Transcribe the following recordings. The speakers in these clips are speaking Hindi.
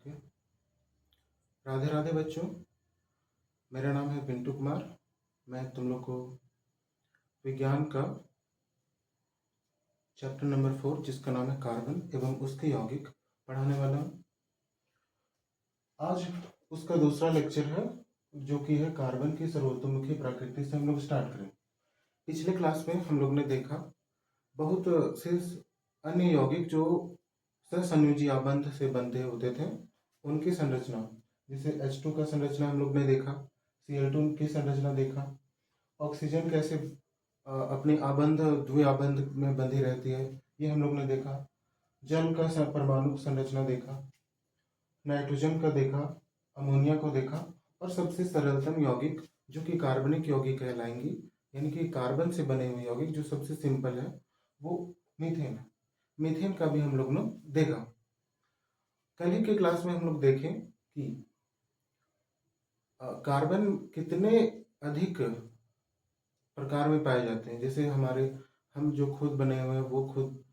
ओके। राधे राधे बच्चों, मेरा नाम है पिंटू कुमार। मैं तुम लोग को विज्ञान का चैप्टर नंबर 4 जिसका नाम है कार्बन एवं उसके यौगिक पढ़ाने वाला हूँ। आज उसका दूसरा लेक्चर है जो कि है कार्बन की सर्वतोमुखी प्रकृति से हम लोग स्टार्ट करें। पिछले क्लास में हम लोग ने देखा बहुत से अन्य यौगिक जो सहसंयोजी आबंध से बनते होते थे, उनकी संरचना, जैसे H2 का संरचना हम लोग ने देखा, Cl2 की संरचना देखा, ऑक्सीजन कैसे अपनी आबंध द्विआबंध में बंधी रहती है ये हम लोग ने देखा, जल का परमाणु संरचना देखा, नाइट्रोजन का देखा, अमोनिया को देखा, और सबसे सरलतम यौगिक जो कि कार्बनिक यौगिक कहलाएंगी, यानी कि कार्बन से बने हुए यौगिक जो सबसे सिंपल है वो मीथेन है। मीथेन का भी हम लोग ने देखा। कल ही के क्लास में हम लोग देखें कि कार्बन कितने अधिक प्रकार में पाए जाते हैं। जैसे हम जो खुद बने हुए हैं वो खुद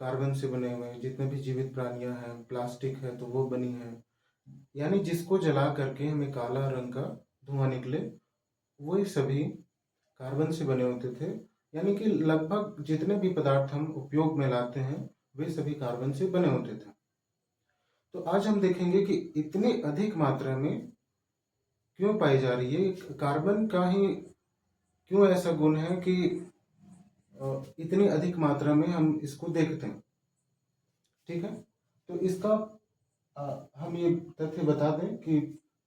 कार्बन से बने हुए हैं, जितने भी जीवित प्राणियां हैं, प्लास्टिक है तो वो बनी है, यानी जिसको जला करके हमें काला रंग का धुआं निकले वही सभी कार्बन से बने होते थे। यानी कि लगभग जितने भी पदार्थ हम उपयोग में लाते हैं वे सभी कार्बन से बने होते थे। तो आज हम देखेंगे कि इतनी अधिक मात्रा में क्यों पाई जा रही है, कार्बन का ही क्यों ऐसा गुण है कि इतनी अधिक मात्रा में हम इसको देखते हैं। ठीक है, तो इसका हम ये तथ्य बता दें कि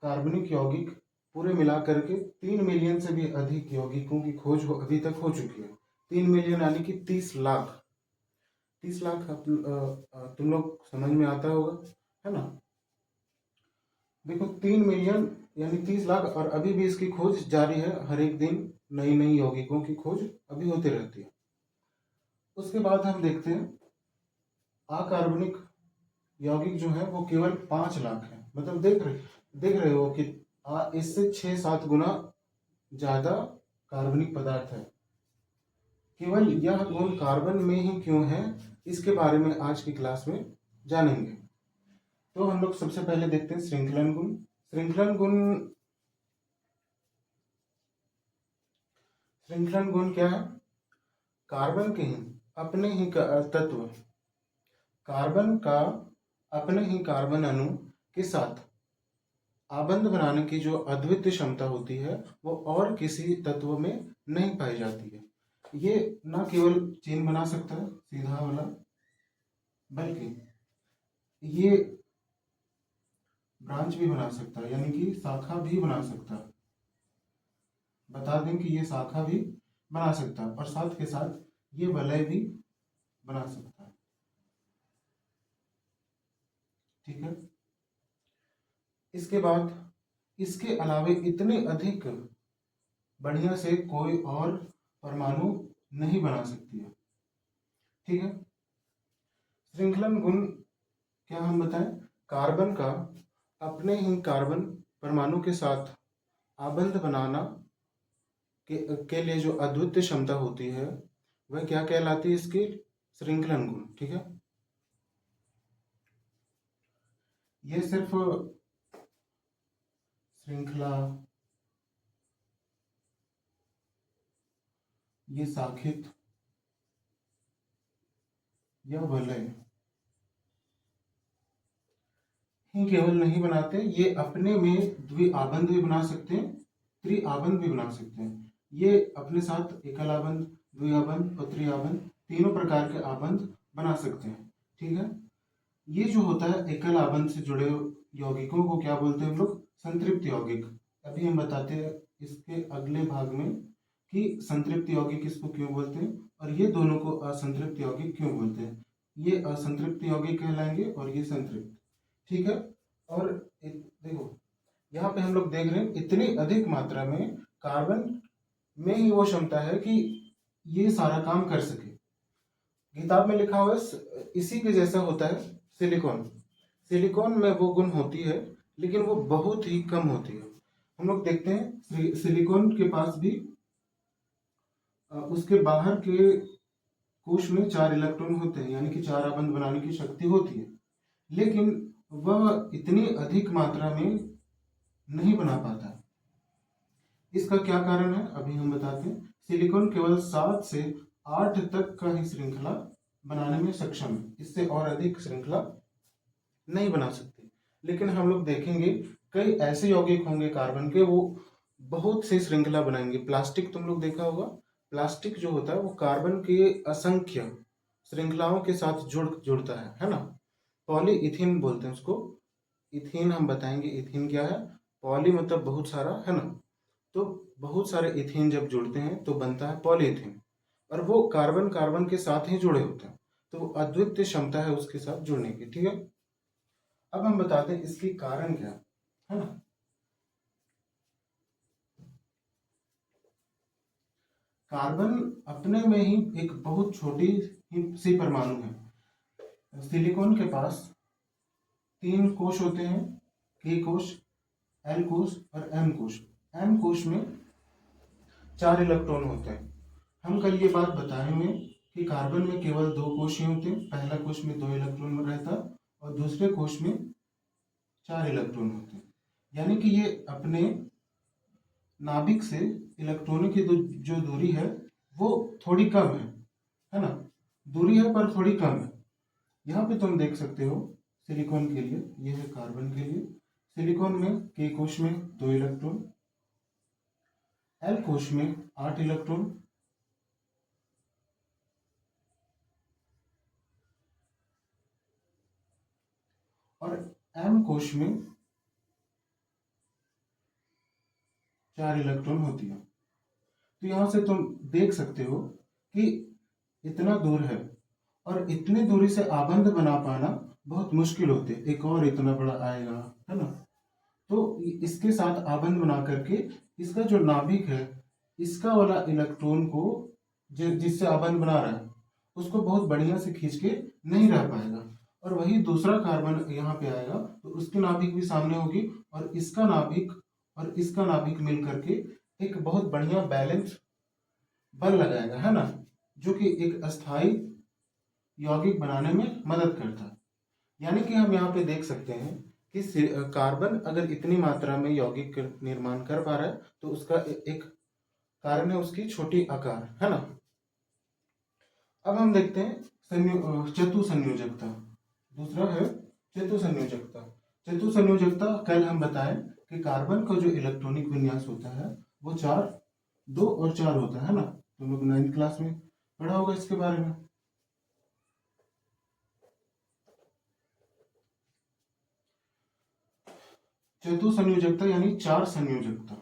कार्बनिक यौगिक पूरे मिलाकर के 3 मिलियन से भी अधिक यौगिकों की खोज अभी तक हो चुकी है। 3 मिलियन यानी कि 30 लाख। 30 लाख तुम लोग समझ में आता होगा, है ना। देखो 3 मिलियन यानी 30 लाख, और अभी भी इसकी खोज जारी है। हर एक दिन नई नई यौगिकों की खोज अभी होती रहती है। उसके बाद हम देखते हैं अकार्बनिक यौगिक जो है वो केवल 5 लाख है। मतलब देख रहे हो कि इससे 6-7 गुना ज्यादा कार्बनिक पदार्थ है। केवल यह गुण कार्बन में ही क्यों है, इसके बारे में आज की क्लास में जानेंगे। तो हम लोग सबसे पहले देखते हैं श्रृंखलन गुण। श्रृंखलन गुण क्या है? कार्बन के ही अपने ही तत्व, कार्बन का अपने ही कार्बन अणु के साथ आबंध बनाने की जो अद्वितीय क्षमता होती है वो और किसी तत्व में नहीं पाई जाती है। ये न केवल चेन बना सकता है सीधा वाला, बल्कि ये ब्रांच भी बना सकता है, यानी कि शाखा भी बना सकता है। बता दें कि ये शाखा भी बना सकता है और साथ के साथ ये वलय भी बना सकता है। ठीक है, इसके बाद इसके अलावे इतने अधिक बढ़िया से कोई और परमाणु नहीं बना सकती है। ठीक है, श्रृंखलन गुण क्या हम बताएं? कार्बन का अपने ही कार्बन परमाणु के साथ आबंध बनाना के लिए जो अद्वितीय क्षमता होती है वह क्या कहलाती है? इसकी श्रृंखलन गुण। ठीक है, ये सिर्फ श्रृंखला, ये साखित या वलय ही केवल नहीं बनाते, ये अपने में द्विआबंध भी बना सकते हैं, त्रिआबंध भी बना सकते हैं। ये अपने साथ एकल आबंध, द्विआबंध और त्रिआबंध तीनों प्रकार के आबंध बना सकते हैं। ठीक है, ये जो होता है एकल आबंध से जुड़े यौगिकों को क्या बोलते हैं हम लोग? संतृप्त यौगिक। अभी हम बताते हैं इसके अगले भाग में कि संतृप्त यौगिक इसको क्यों बोलते हैं और ये दोनों को असंतृप्त यौगिक क्यों बोलते हैं। ये असंतृप्त यौगिक कहलाएंगे और ये संतृप्त। ठीक है, और देखो यहाँ पे हम लोग देख रहे हैं इतनी अधिक मात्रा में कार्बन में ही वो क्षमता है कि ये सारा काम कर सके। किताब में लिखा हुआ है इसी के जैसा होता है सिलिकॉन। सिलिकॉन में वो गुण होती है लेकिन वो बहुत ही कम होती है। हम लोग देखते हैं सिलिकॉन के पास भी उसके बाहर के कोश में 4 इलेक्ट्रॉन होते हैं, यानी कि 4 आबंध बनाने की शक्ति होती है, लेकिन वह इतनी अधिक मात्रा में नहीं बना पाता। इसका क्या कारण है अभी हम बताते हैं। सिलिकॉन केवल 7 से 8 तक का ही श्रृंखला बनाने में सक्षम है, इससे और अधिक श्रृंखला नहीं बना सकती। लेकिन हम लोग देखेंगे कई ऐसे यौगिक होंगे कार्बन के, वो बहुत से श्रृंखला बनाएंगे। प्लास्टिक तुम लोग देखा होगा, प्लास्टिक जो होता है वो कार्बन के असंख्य श्रृंखलाओं के साथ जुड़ता है ना। पॉलीइथीन बोलते हैं उसको। इथीन हम बताएंगे, इथीन क्या है। पॉली मतलब बहुत सारा, है ना। तो बहुत सारे इथीन जब जुड़ते हैं तो बनता है पॉलीइथीन, और वो कार्बन कार्बन के साथ ही जुड़े होते हैं, तो वो अद्वितीय क्षमता है उसके साथ जुड़ने की। ठीक है, अब हम बताते हैं इसकी कारण क्या है ना। कार्बन अपने में ही एक बहुत छोटी सी परमाणु है। सिलिकॉन के पास 3 कोश होते हैं, के कोश, एल कोश और एम कोश। एम कोश में 4 इलेक्ट्रॉन होते हैं। हम कल ये बात बताए हुए कि कार्बन में केवल 2 कोश ही होते हैं। पहला कोश में 2 इलेक्ट्रॉन रहता है और दूसरे कोश में 4 इलेक्ट्रॉन होते हैं। यानी कि ये अपने नाभिक से इलेक्ट्रॉनों की जो दूरी है वो थोड़ी कम है ना। दूरी है पर थोड़ी कम है। यहाँ पे तुम देख सकते हो सिलिकॉन के लिए, ये है कार्बन के लिए। सिलिकॉन में के कोश में 2 इलेक्ट्रॉन, एल कोश में 8 इलेक्ट्रॉन, और एम कोश में 4 इलेक्ट्रॉन होती है। तो यहां से तुम देख सकते हो कि इतना दूर है और इतनी दूरी से आबंध बना पाना बहुत मुश्किल होते। एक और इतना बड़ा आएगा, है ना। तो इसके साथ आबंध बना करके इसका जो नाभिक है, इसका वाला इलेक्ट्रॉन को जिससे आबंध बना रहा है उसको बहुत बढ़िया से खींच के नहीं रह पाएगा। और वही दूसरा कार्बन यहाँ पे आएगा तो उसकी नाभिक भी सामने होगी, और इसका नाभिक मिल करके एक बहुत बढ़िया बैलेंस बल लगाएगा, है ना, जो कि एक अस्थाई यौगिक बनाने में मदद करता है। यानी कि हम यहाँ पे देख सकते हैं कि कार्बन अगर इतनी मात्रा में यौगिक निर्माण कर पा रहा है तो उसका एक कारण है उसकी छोटी आकार, है ना। अब हम देखते हैं चतु संयोजकता। दूसरा है चतु संयोजकता। चतु संयोजकता कल हम बताएं कि कार्बन का जो इलेक्ट्रॉनिक विन्यास होता है वो 4, 2 और 4 होता है ना। तुम लोग 9th क्लास में पढ़ा होगा इसके बारे में। चतु संयोजकता यानी 4 संयोजकता।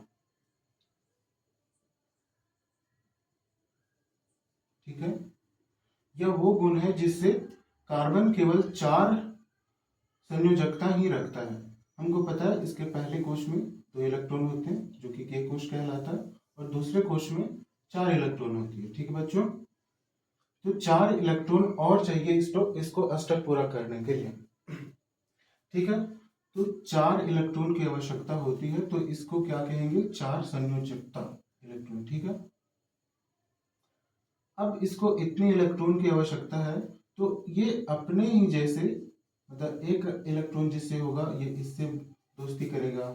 ठीक है, यह वो गुण है जिससे कार्बन केवल 4 संयोजकता ही रखता है। हमको पता है इसके पहले कोश में 2 इलेक्ट्रॉन होते हैं जो कि के कोश कहलाता है, और दूसरे कोश में 4 इलेक्ट्रॉन होती है। ठीक है बच्चों, तो 4 इलेक्ट्रॉन और चाहिए इसको अष्टक पूरा करने के लिए। ठीक है, तो 4 इलेक्ट्रॉन की आवश्यकता होती है, तो इसको क्या कहेंगे, 4 संयोजकता इलेक्ट्रॉन। ठीक है, अब इसको इतनी इलेक्ट्रॉन की आवश्यकता है तो ये अपने ही जैसे, मतलब एक इलेक्ट्रॉन जिससे होगा ये इससे दोस्ती करेगा,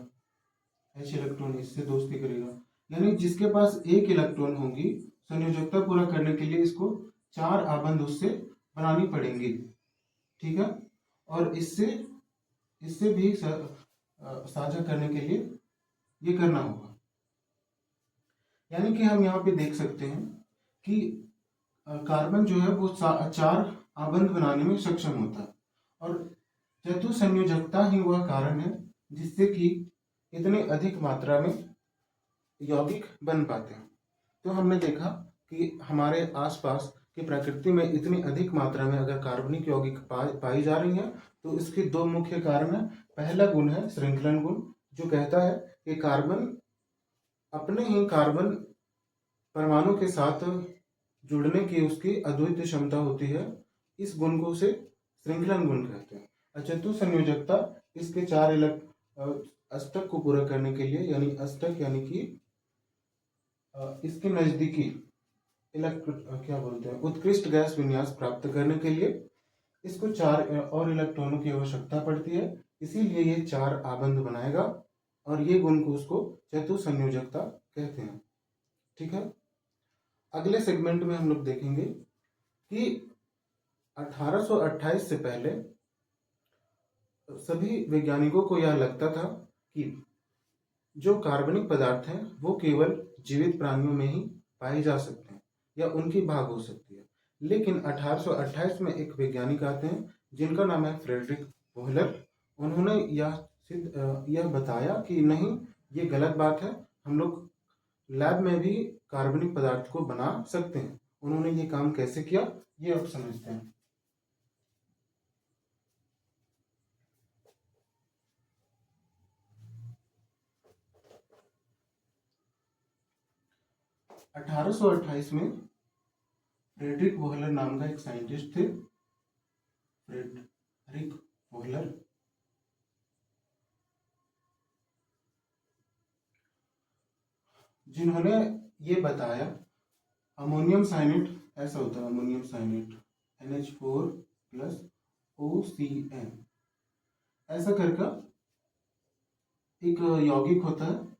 H इलेक्ट्रॉन इससे दोस्ती करेगा। यानी जिसके पास एक इलेक्ट्रॉन होगी, संयोजकता पूरा करने के लिए इसको 4 आबंध उससे बनानी पड़ेंगी। ठीक है, और इससे भी साझा करने के लिए ये करना होगा। यानी कि हम यहाँ पे देख सकते हैं कि कार्बन जो है वो 4 आबंध बनाने में सक्षम होता है, और चतु संयोजकता ही वह कारण है जिससे कि इतने अधिक मात्रा में यौगिक बन पाते हैं। तो हमने देखा कि हमारे आसपास की प्रकृति में इतनी अधिक मात्रा में अगर कार्बनिक यौगिक पाई जा रही हैं तो इसके 2 मुख्य कारण हैं। पहला गुण है श्रृंखलन गुण, जो कहता है कि कार्बन अपने ही कार्बन परमाणु के साथ जुड़ने की उसकी अद्वितीय क्षमता होती है। इस गुण को उसे श्रृंखलन गुण कहते हैं। चतु संयोजकता इसके 4 अष्टक को पूरा करने के लिए, यानी अष्टक यानी कि इसके नजदीकी क्या बोलते हैं, उत्कृष्ट गैस विन्यास प्राप्त करने के लिए इसको 4 और इलेक्ट्रॉनों की आवश्यकता पड़ती है, इसीलिए ये 4 आबंध बनाएगा और ये गुण को उसको चतुसंयोजकता कहते हैं। ठीक है। अगले सेगमेंट में हम लोग देखेंगे कि 1828 से पहले सभी वैज्ञानिकों को यह लगता था कि जो कार्बनिक पदार्थ हैं वो केवल जीवित प्राणियों में ही पाए जा सकते हैं या उनकी भाग हो सकती है। लेकिन 1828 में एक वैज्ञानिक आते हैं जिनका नाम है फ्रेडरिक वोहलर। उन्होंने यह बताया कि नहीं, ये गलत बात है, हम लोग लैब में भी कार्बनिक पदार्थ को बना सकते हैं। उन्होंने ये काम कैसे किया ये अब समझते हैं। 1828 में फ्रेडरिक वोहलर नाम का एक साइंटिस्ट थे, फ्रेडरिक वोहलर। जिन्होंने ये बताया अमोनियम साइनेट ऐसा होता है, अमोनियम साइनेट NH4 प्लस OCN ऐसा करके एक यौगिक होता है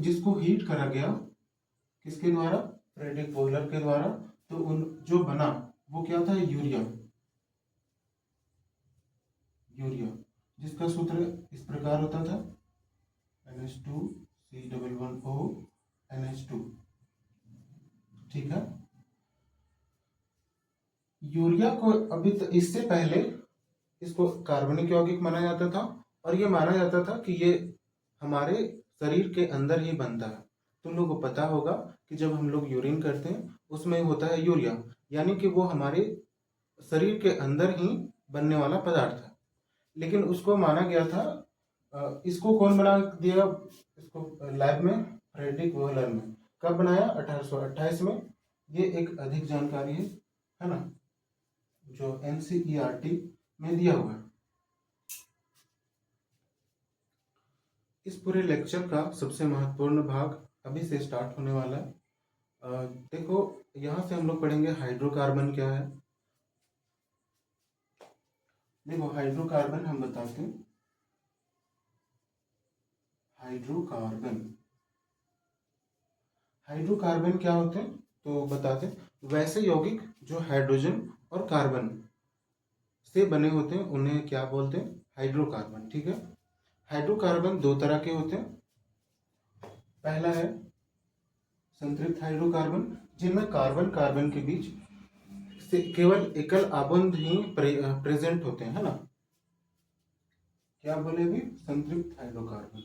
जिसको हीट करा गया, किसके द्वारा? फ्रेडरिक वोहलर के द्वारा। तो उन जो बना वो क्या था? यूरिया। जिसका सूत्र इस प्रकार होता था NH2C11O NH2। ठीक है। यूरिया को अभी इससे पहले इसको कार्बनिक यौगिक माना जाता था और ये माना जाता था कि ये हमारे शरीर के अंदर ही बनता है। तुम लोगों को पता होगा कि जब हम लोग यूरिन करते हैं उसमें होता है यूरिया, यानी कि वो हमारे शरीर के अंदर ही बनने वाला पदार्थ है। लेकिन उसको माना गया था, इसको कौन बना दिया इसको लैब में? फ्रेडरिक वोहलर ने। कब बनाया? 1828 में। ये एक अधिक जानकारी है ना, जो NCERT में दिया हुआ है। इस पूरे लेक्चर का सबसे महत्वपूर्ण भाग अभी से स्टार्ट होने वाला है। देखो, यहाँ से हम लोग पढ़ेंगे हाइड्रोकार्बन क्या है। देखो, हाइड्रोकार्बन हम बताते हैं। हाइड्रोकार्बन क्या होते हैं तो बताते हैं, वैसे यौगिक जो हाइड्रोजन और कार्बन से बने होते हैं उन्हें क्या बोलते हैं? हाइड्रोकार्बन। ठीक है। हाइड्रोकार्बन दो तरह के होते हैं। पहला है संतृप्त हाइड्रोकार्बन, जिनमें कार्बन कार्बन के बीच से केवल एकल आबंध ही प्रेजेंट होते हैं, है ना। क्या बोले अभी? संतृप्त हाइड्रोकार्बन।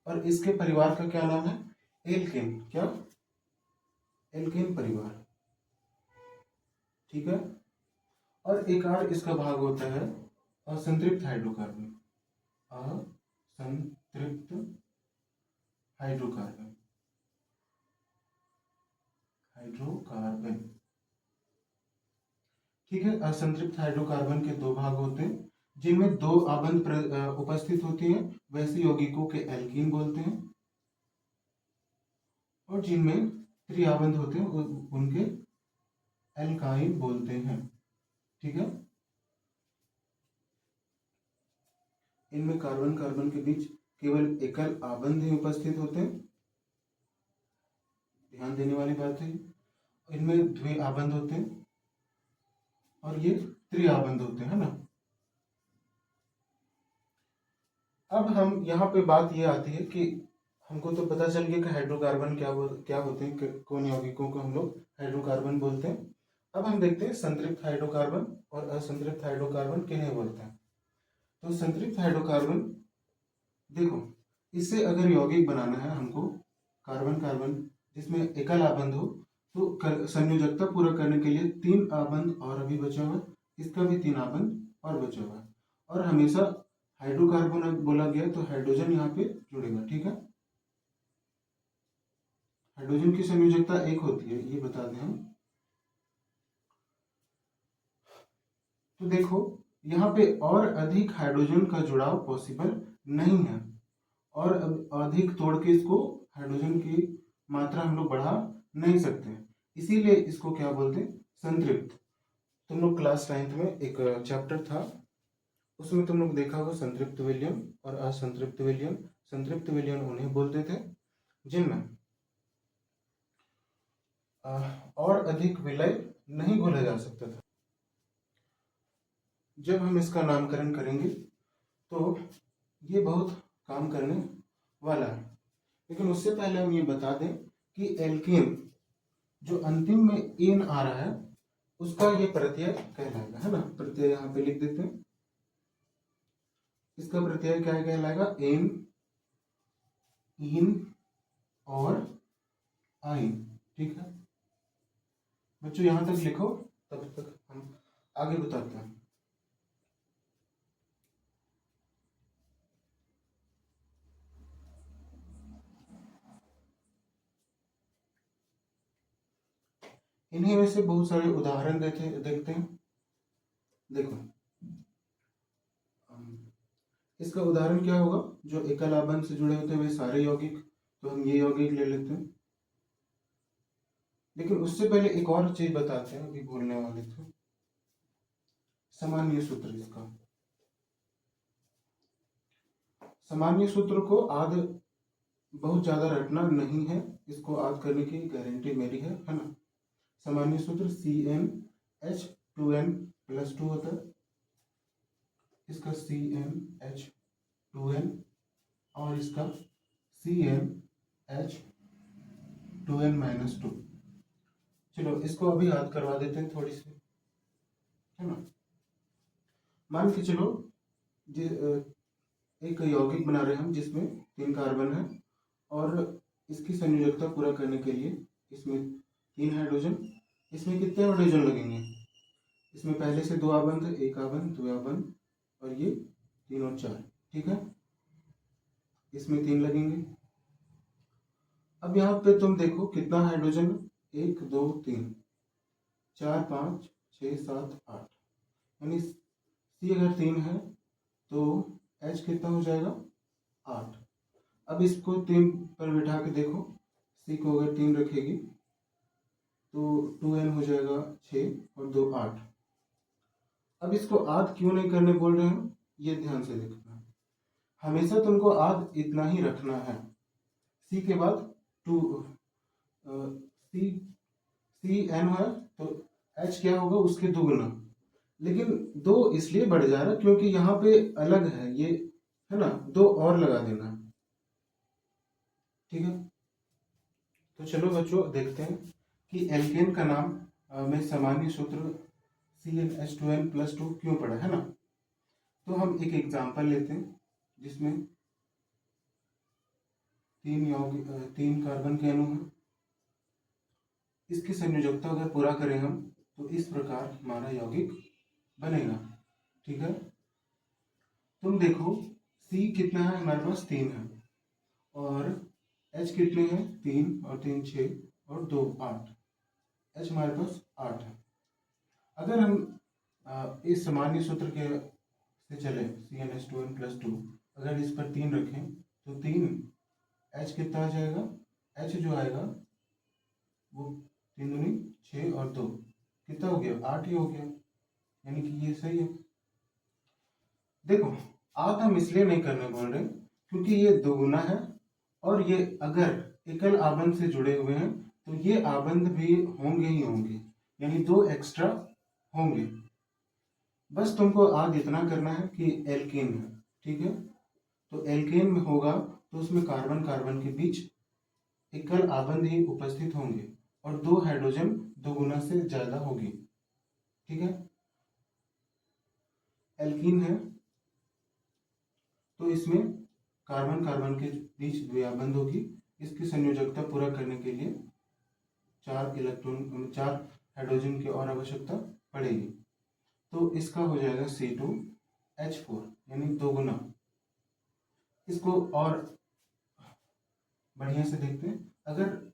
और इसके परिवार का क्या नाम है? एल्केन। क्या? एल्केन परिवार। ठीक है। और एक और इसका भाग होता है असंतृप्त हाइड्रोकार्बन। असंतृप्त हाइड्रोकार्बन। ठीक है। असंतृप्त हाइड्रोकार्बन के दो भाग होते हैं, जिनमें दो आबंध उपस्थित होती हैं, वैसे यौगिकों के एल्कीन बोलते हैं। और जिनमें त्रिआबंध होते हैं उनके एल्काइन बोलते हैं। ठीक है। इनमें कार्बन कार्बन के बीच केवल एकल आबंध ही उपस्थित होते हैं, ध्यान देने वाली बात है। इनमें द्विआबंध होते हैं और ये त्रिआबंध होते हैं, ना। अब हम यहाँ पे बात ये आती है कि हमको तो पता चल गया कि हाइड्रोकार्बन क्या होते हैं, कौन यौगिकों को हम लोग हाइड्रोकार्बन बोलते हैं। अब हम देखते हैं संतृप्त हाइड्रोकार्बन और असंतृप्त हाइड्रोकार्बन किन्हें बोलते हैं। तो संतृप्त हाइड्रोकार्बन, देखो, इससे अगर यौगिक बनाना है हमको कार्बन कार्बन जिसमें एकल आबंध हो, तो संयोजकता पूरा करने के लिए 3 आबंध और अभी बचा हुआ है, इसका भी 3 आबंध और बचा हुआ है। और हमेशा हाइड्रोकार्बन बोला गया तो हाइड्रोजन यहाँ पे जुड़ेगा। ठीक है। हाइड्रोजन की संयोजकता 1 होती है, ये बता दें हम। तो देखो, यहाँ पे और अधिक हाइड्रोजन का जुड़ाव पॉसिबल नहीं है। और अब अधिक तोड़ के इसको हाइड्रोजन की मात्रा हम लोग बढ़ा नहीं सकते, इसीलिए इसको क्या बोलते हैं, संतृप्त। तुम लोग क्लास 9th में एक चैप्टर था, उसमें तुम लोग देखा होगा संतृप्त विलयन और असंतृप्त विलयन। संतृप्त विलयन उन्हें बोलते थे जिनमें और अधिक विलय नहीं घोला जा सकता था। जब हम इसका नामकरण करेंगे तो ये बहुत काम करने वाला है, लेकिन उससे पहले हम ये बता दें कि एल्केन जो अंतिम में एन आ रहा है उसका ये प्रत्यय कहलाएगा, है ना। प्रत्यय यहाँ पे लिख देते हैं, इसका प्रत्यय क्या कहलाएगा, एन, इन और आइन। ठीक है बच्चों, यहां तक लिखो, तब तक हम आगे बताते हैं। इन्हीं में से बहुत सारे उदाहरण देखते हैं। देखो इसका उदाहरण क्या होगा, जो एकल आबंध से जुड़े होते हैं वे सारे यौगिक, तो हम ये यौगिक ले लेते हैं। लेकिन उससे पहले एक और चीज बताते हैं, अभी भूलने वाले थे, सामान्य सूत्र। इसका सामान्य सूत्र को आद बहुत ज्यादा रटना नहीं है, इसको आद करने की गारंटी मेरी है ना। सामान्य सूत्र CnH2n+2 होता है, इसका CnH2n और इसका CnH2n-2। चलो इसको अभी याद करवा देते हैं थोड़ी सी, है ना। मान के चलो एक यौगिक बना रहे हैं हम जिसमें 3 कार्बन है और इसकी संयोजकता पूरा करने के लिए इसमें 3 हाइड्रोजन, इसमें कितने हाइड्रोजन लगेंगे, इसमें पहले से 2 आबंध, 1 आबंध, 2 आबंध और ये 3 और 4। ठीक है, इसमें 3 लगेंगे। अब यहाँ पे तुम देखो कितना हाइड्रोजन, 1 2 3 4 5 6 7 8, यानी C अगर 3 है तो H कितना हो जाएगा, 8। अब इसको 3 पर बिठा के देखो, C को अगर 3 रखेगी तो 2n हो जाएगा 6 और 2 8। अब इसको आध क्यों नहीं करने बोल रहे हैं, ये ध्यान से देखना। हमेशा तुमको आध इतना ही रखना है, C के बाद 2 सी एन है तो H क्या होगा, उसके दोगुना। लेकिन 2 इसलिए बढ़ जा रहा क्योंकि यहाँ पे अलग है ये, है ना, 2 और लगा देना। ठीक है, तो चलो बच्चों देखते हैं कि एल्केन का नाम में सामान्य सूत्र CnH2n+2 क्यों पड़ा, है ना। तो हम एक एग्जांपल लेते हैं जिसमें 3 कार्बन के अणु हैं, इसकी संयोजकता अगर पूरा करें हम तो इस प्रकार हमारा यौगिक बनेगा। ठीक है, तुम देखो C कितना है हमारे पास, 3 है, और H कितने हैं, 3 और 3 6 और 2 8, H हमारे पास 8 है। अगर हम इस सामान्य सूत्र के से चले CnH2n+2, अगर इस पर 3 रखें तो 3 H कितना आ जाएगा, H जो आएगा वो 3 दूनी 6 और 2 कितना हो गया, 8 ही हो गया, यानी कि ये सही है। देखो आध हम इसलिए नहीं करने बोल रहे क्योंकि ये दोगुना है और ये अगर एकल आबंध से जुड़े हुए हैं तो ये आबंध भी होंगे ही होंगे, यानी 2 एक्स्ट्रा होंगे। बस तुमको आध इतना करना है कि एल्केन है। ठीक है, तो एल्केन में होगा तो उसमें कार्बन कार्बन के बीच एकल आबंध ही उपस्थित होंगे और 2 हाइड्रोजन दोगुना से ज्यादा होगी। ठीक है, एल्कीन है तो इसमें कार्बन कार्बन के बीच द्विआबंध होगी, इसकी संयोजकता पूरा करने के लिए 4 हाइड्रोजन की और आवश्यकता पड़ेगी, तो इसका हो जाएगा C2H4 यानी दोगुना। इसको और बढ़िया से देखते हैं, अगर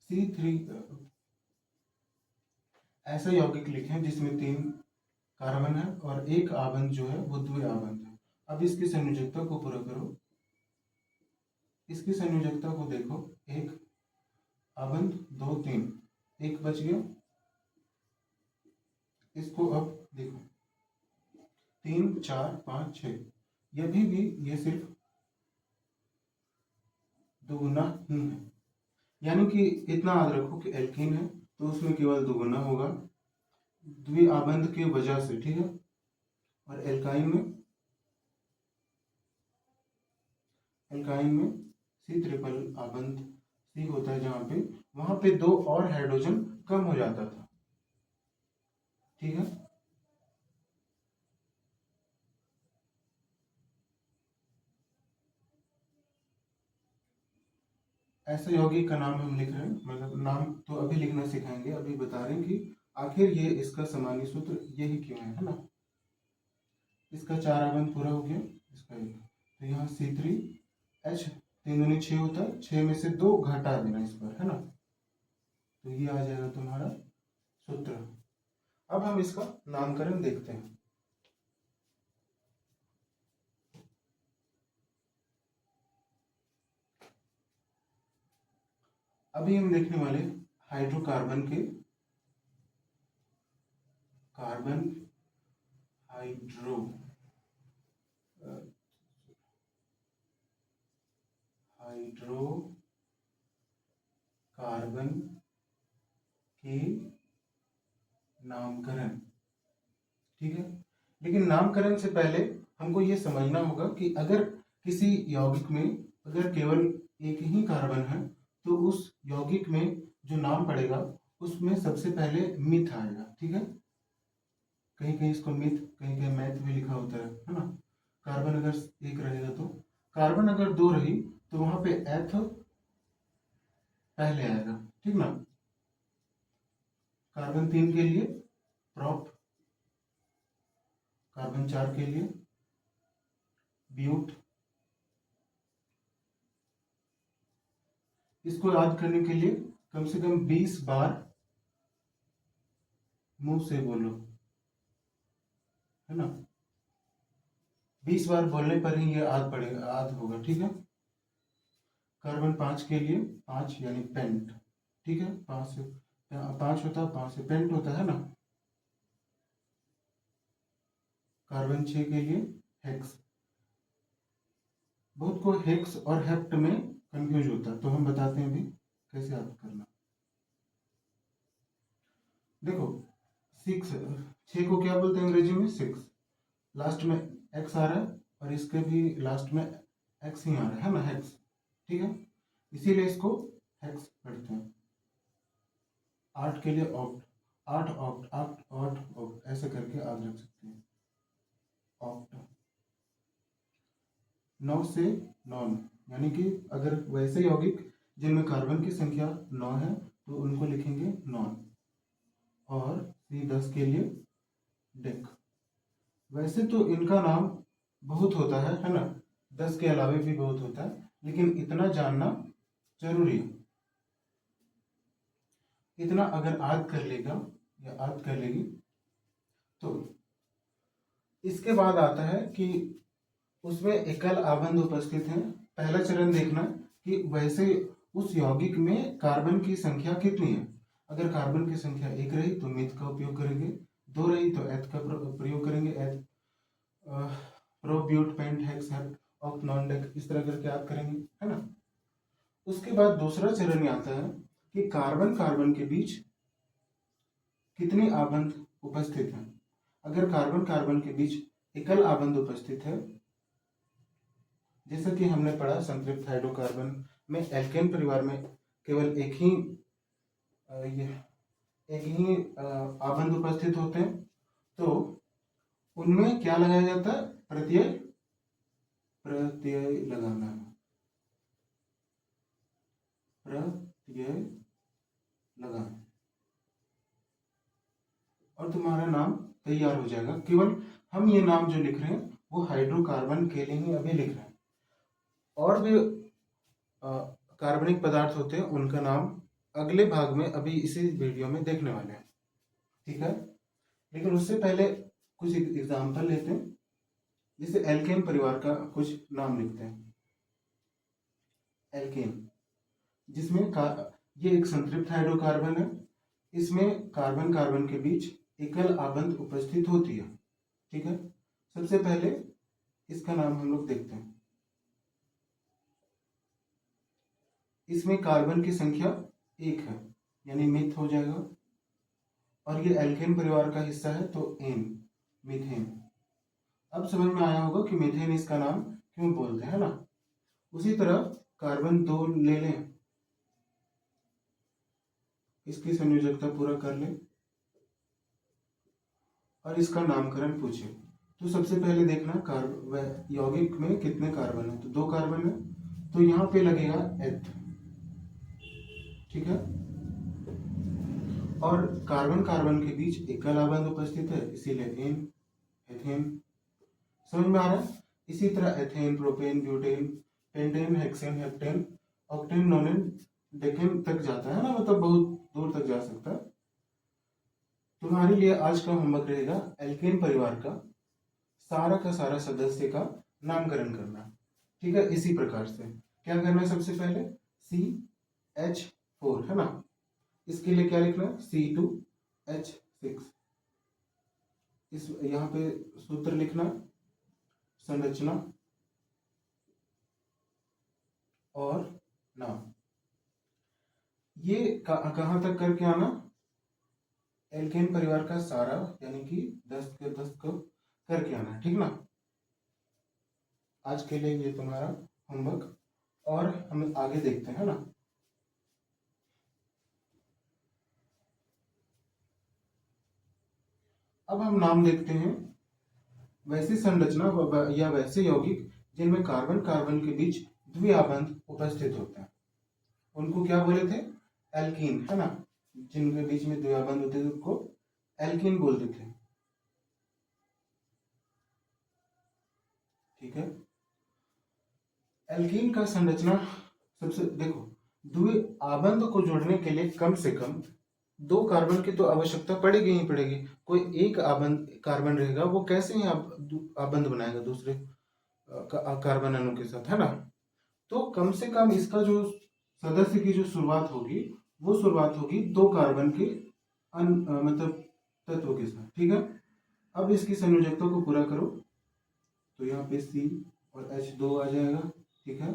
C3 ऐसा यौगिक लिखें जिसमें 3 कार्बन है और 1 आबंध जो है वो द्विआबंध है। अब इसकी संयोजकता को पूरा करो, इसकी संयोजकता को देखो, एक आबंध, दो, तीन, एक बच गया। इसको अब देखो, 3, 4, 5, 6, ये भी ये सिर्फ दुगुना ही है। यानी कि इतना याद रखो कि एल्कीन है तो उसमें केवल दुगुना होगा द्विआबंध की वजह से, ठीक है। और एल्काइन में सी ट्रिपल आबंध सी होता है, जहां पे वहां पे 2 और हाइड्रोजन कम हो जाता था, ठीक है। ऐसे यौगिक का नाम हम लिख रहे हैं, मतलब नाम तो अभी लिखना सिखाएंगे, अभी बता रहे हैं कि आखिर ये इसका सामान्य सूत्र यही क्यों है ना। इसका 4 आबंध पूरा हो गया, इसका एक, तो यहाँ C3H 3 दूनी 6 होता है, 6 में से 2 घटा देना इस पर, है ना। तो ये आ जाएगा तुम्हारा सूत्र। अब हम इसका नामकरण देखते हैं। अभी हम देखने वाले हाइड्रोकार्बन के कार्बन हाइड्रोकार्बन के नामकरण, ठीक है। लेकिन नामकरण से पहले हमको ये समझना होगा कि अगर किसी यौगिक में अगर केवल एक ही कार्बन है तो उस यौगिक में जो नाम पड़ेगा उसमें सबसे पहले मिथ आएगा, ठीक है। कहीं कहीं इसको मिथ, कहीं कहीं मैथ भी लिखा होता है ना। कार्बन अगर एक रहेगा तो, कार्बन अगर 2 रही तो वहां पे एथ पहले आएगा, ठीक ना। कार्बन 3 के लिए प्रॉप, कार्बन 4 के लिए ब्यूट। इसको याद करने के लिए कम से कम 20 बार मुंह से बोलो, है ना। 20 बार बोलने पर ही ये याद पड़ेगा, याद होगा, ठीक है। कार्बन 5 के लिए 5 यानी पेंट, ठीक है। 5 से 5 होता है, 5 से पेंट होता है ना। कार्बन 6 के लिए हेक्स। बहुत को हेक्स और हेप्ट में कंफ्यूज होता है, तो हम बताते हैं अभी कैसे याद करना। देखो 6, 6 को क्या बोलते हैं अंग्रेजी में, 6। लास्ट में एक्स आ रहा है और इसके भी लास्ट में एक्स ही आ रहा है ना, हेक्स, ठीक है। इसीलिए इसको हेक्स पढ़ते हैं। 8 के लिए ऑक्ट, 8 ऑक्ट, 8 ऑट ऑक्ट, ऐसे करके याद रख सकते हैं, ऑक्ट। 9 से नॉन, यानी कि अगर वैसे यौगिक जिनमें कार्बन की संख्या 9 है तो उनको लिखेंगे नॉन। और C10 के लिए डेक। वैसे तो इनका नाम बहुत होता है ना, 10 के अलावे भी बहुत होता है, लेकिन इतना जानना जरूरी है। इतना अगर याद कर लेगा या याद कर लेगी तो इसके बाद आता है कि उसमें एकल आबंध उपस्थित है। पहला चरण देखना कि वैसे उस यौगिक में कार्बन की संख्या कितनी है। अगर कार्बन की संख्या 1 रही तो मिथ का उपयोग करेंगे, 2 रही तो एथ का प्रयोग करेंगे, eth prop but pent hex hept oct non dec, इस तरह करके याद करेंगे, है ना। उसके बाद दूसरा चरण आता है कि कार्बन कार्बन के बीच कितनी आबंध उपस्थित है। अगर कार्बन कार्बन के बीच एकल आबंध उपस्थित है, जैसा कि हमने पढ़ा संतृप्त हाइड्रोकार्बन में एल्केन परिवार में केवल एक ही आबंध उपस्थित होते हैं, तो उनमें क्या लगाया जाता है, प्रत्यय लगाना है, प्रत्यय लगाना, और तुम्हारा नाम तैयार हो जाएगा। केवल हम ये नाम जो लिख रहे हैं वो हाइड्रोकार्बन के लिए ही अभी लिख रहे हैं, और भी कार्बनिक पदार्थ होते हैं उनका नाम अगले भाग में अभी इसी वीडियो में देखने वाले हैं, ठीक है। लेकिन उससे पहले कुछ एग्जाम्पल लेते हैं, जैसे एल्केन परिवार का कुछ नाम लिखते हैं। एल्केन, जिसमें ये एक संतृप्त हाइड्रोकार्बन है। इसमें कार्बन कार्बन के बीच एकल आबंध उपस्थित होती है। ठीक है, सबसे पहले इसका नाम हम लोग देखते हैं। इसमें कार्बन की संख्या 1 है, यानी मिथ हो जाएगा, और ये एल्केन परिवार का हिस्सा है, तो एन, मीथेन। अब समझ में आया होगा कि मीथेन इसका नाम क्यों बोलते हैं ना। उसी तरह कार्बन 2 ले लें, इसकी संयोजकता पूरा कर लें और इसका नामकरण पूछे। तो सबसे पहले देखना यौगिक में कितने कार्बन है, तो 2 कार्बन है, तो यहाँ पे लगेगा एथ। ठीक है, और कार्बन कार्बन के बीच एकल आबंध उपस्थित है, इसीलिए एन, एथेन। समझ में आ रहा है। इसी तरह ethane, propane, butane, pentane, hexane, heptane, octane, नोनेन, decane तक जाता है ना, मतलब बहुत दूर तक जा सकता है। तुम्हारे लिए आज का होमवर्क रहेगा एल्केन परिवार का सारा सदस्य का नामकरण करना। ठीक है, इसी प्रकार से क्या करना है, सबसे पहले CH4 है ना, इसके लिए क्या लिखना है, C2H6। इस यहाँ पे सूत्र लिखना, संरचना और नाम। ये कहाँ तक करके आना, एल्केन परिवार का सारा, यानी कि 10 के 10 को करके आना। ठीक ना, आज के लिए ये तुम्हारा होमवर्क, और हम आगे देखते हैं ना। अब हम नाम देखते हैं वैसी संरचना या वैसे यौगिक जिनमें कार्बन कार्बन के बीच द्विआबंध उपस्थित होते हैं, उनको क्या बोले थे, एल्कीन, है ना। जिनके बीच में द्विआबंध होते थे उनको एल्कीन बोलते थे। ठीक है, एल्कीन का संरचना सबसे देखो, द्विआबंध को जोड़ने के लिए कम से कम 2 कार्बन की तो आवश्यकता पड़ेगी ही पड़ेगी। कोई एक कार्बन रहेगा, वो कैसे ही आबंध बनाएगा दूसरे कार्बन अणु के साथ, है ना। तो कम से कम इसका जो सदस्य की जो शुरुआत होगी, वो शुरुआत होगी 2 कार्बन के मतलब तत्व के साथ। ठीक है, अब इसकी संयोजकता को पूरा करो, तो यहाँ पे C और H2 आ जाएगा। ठीक है,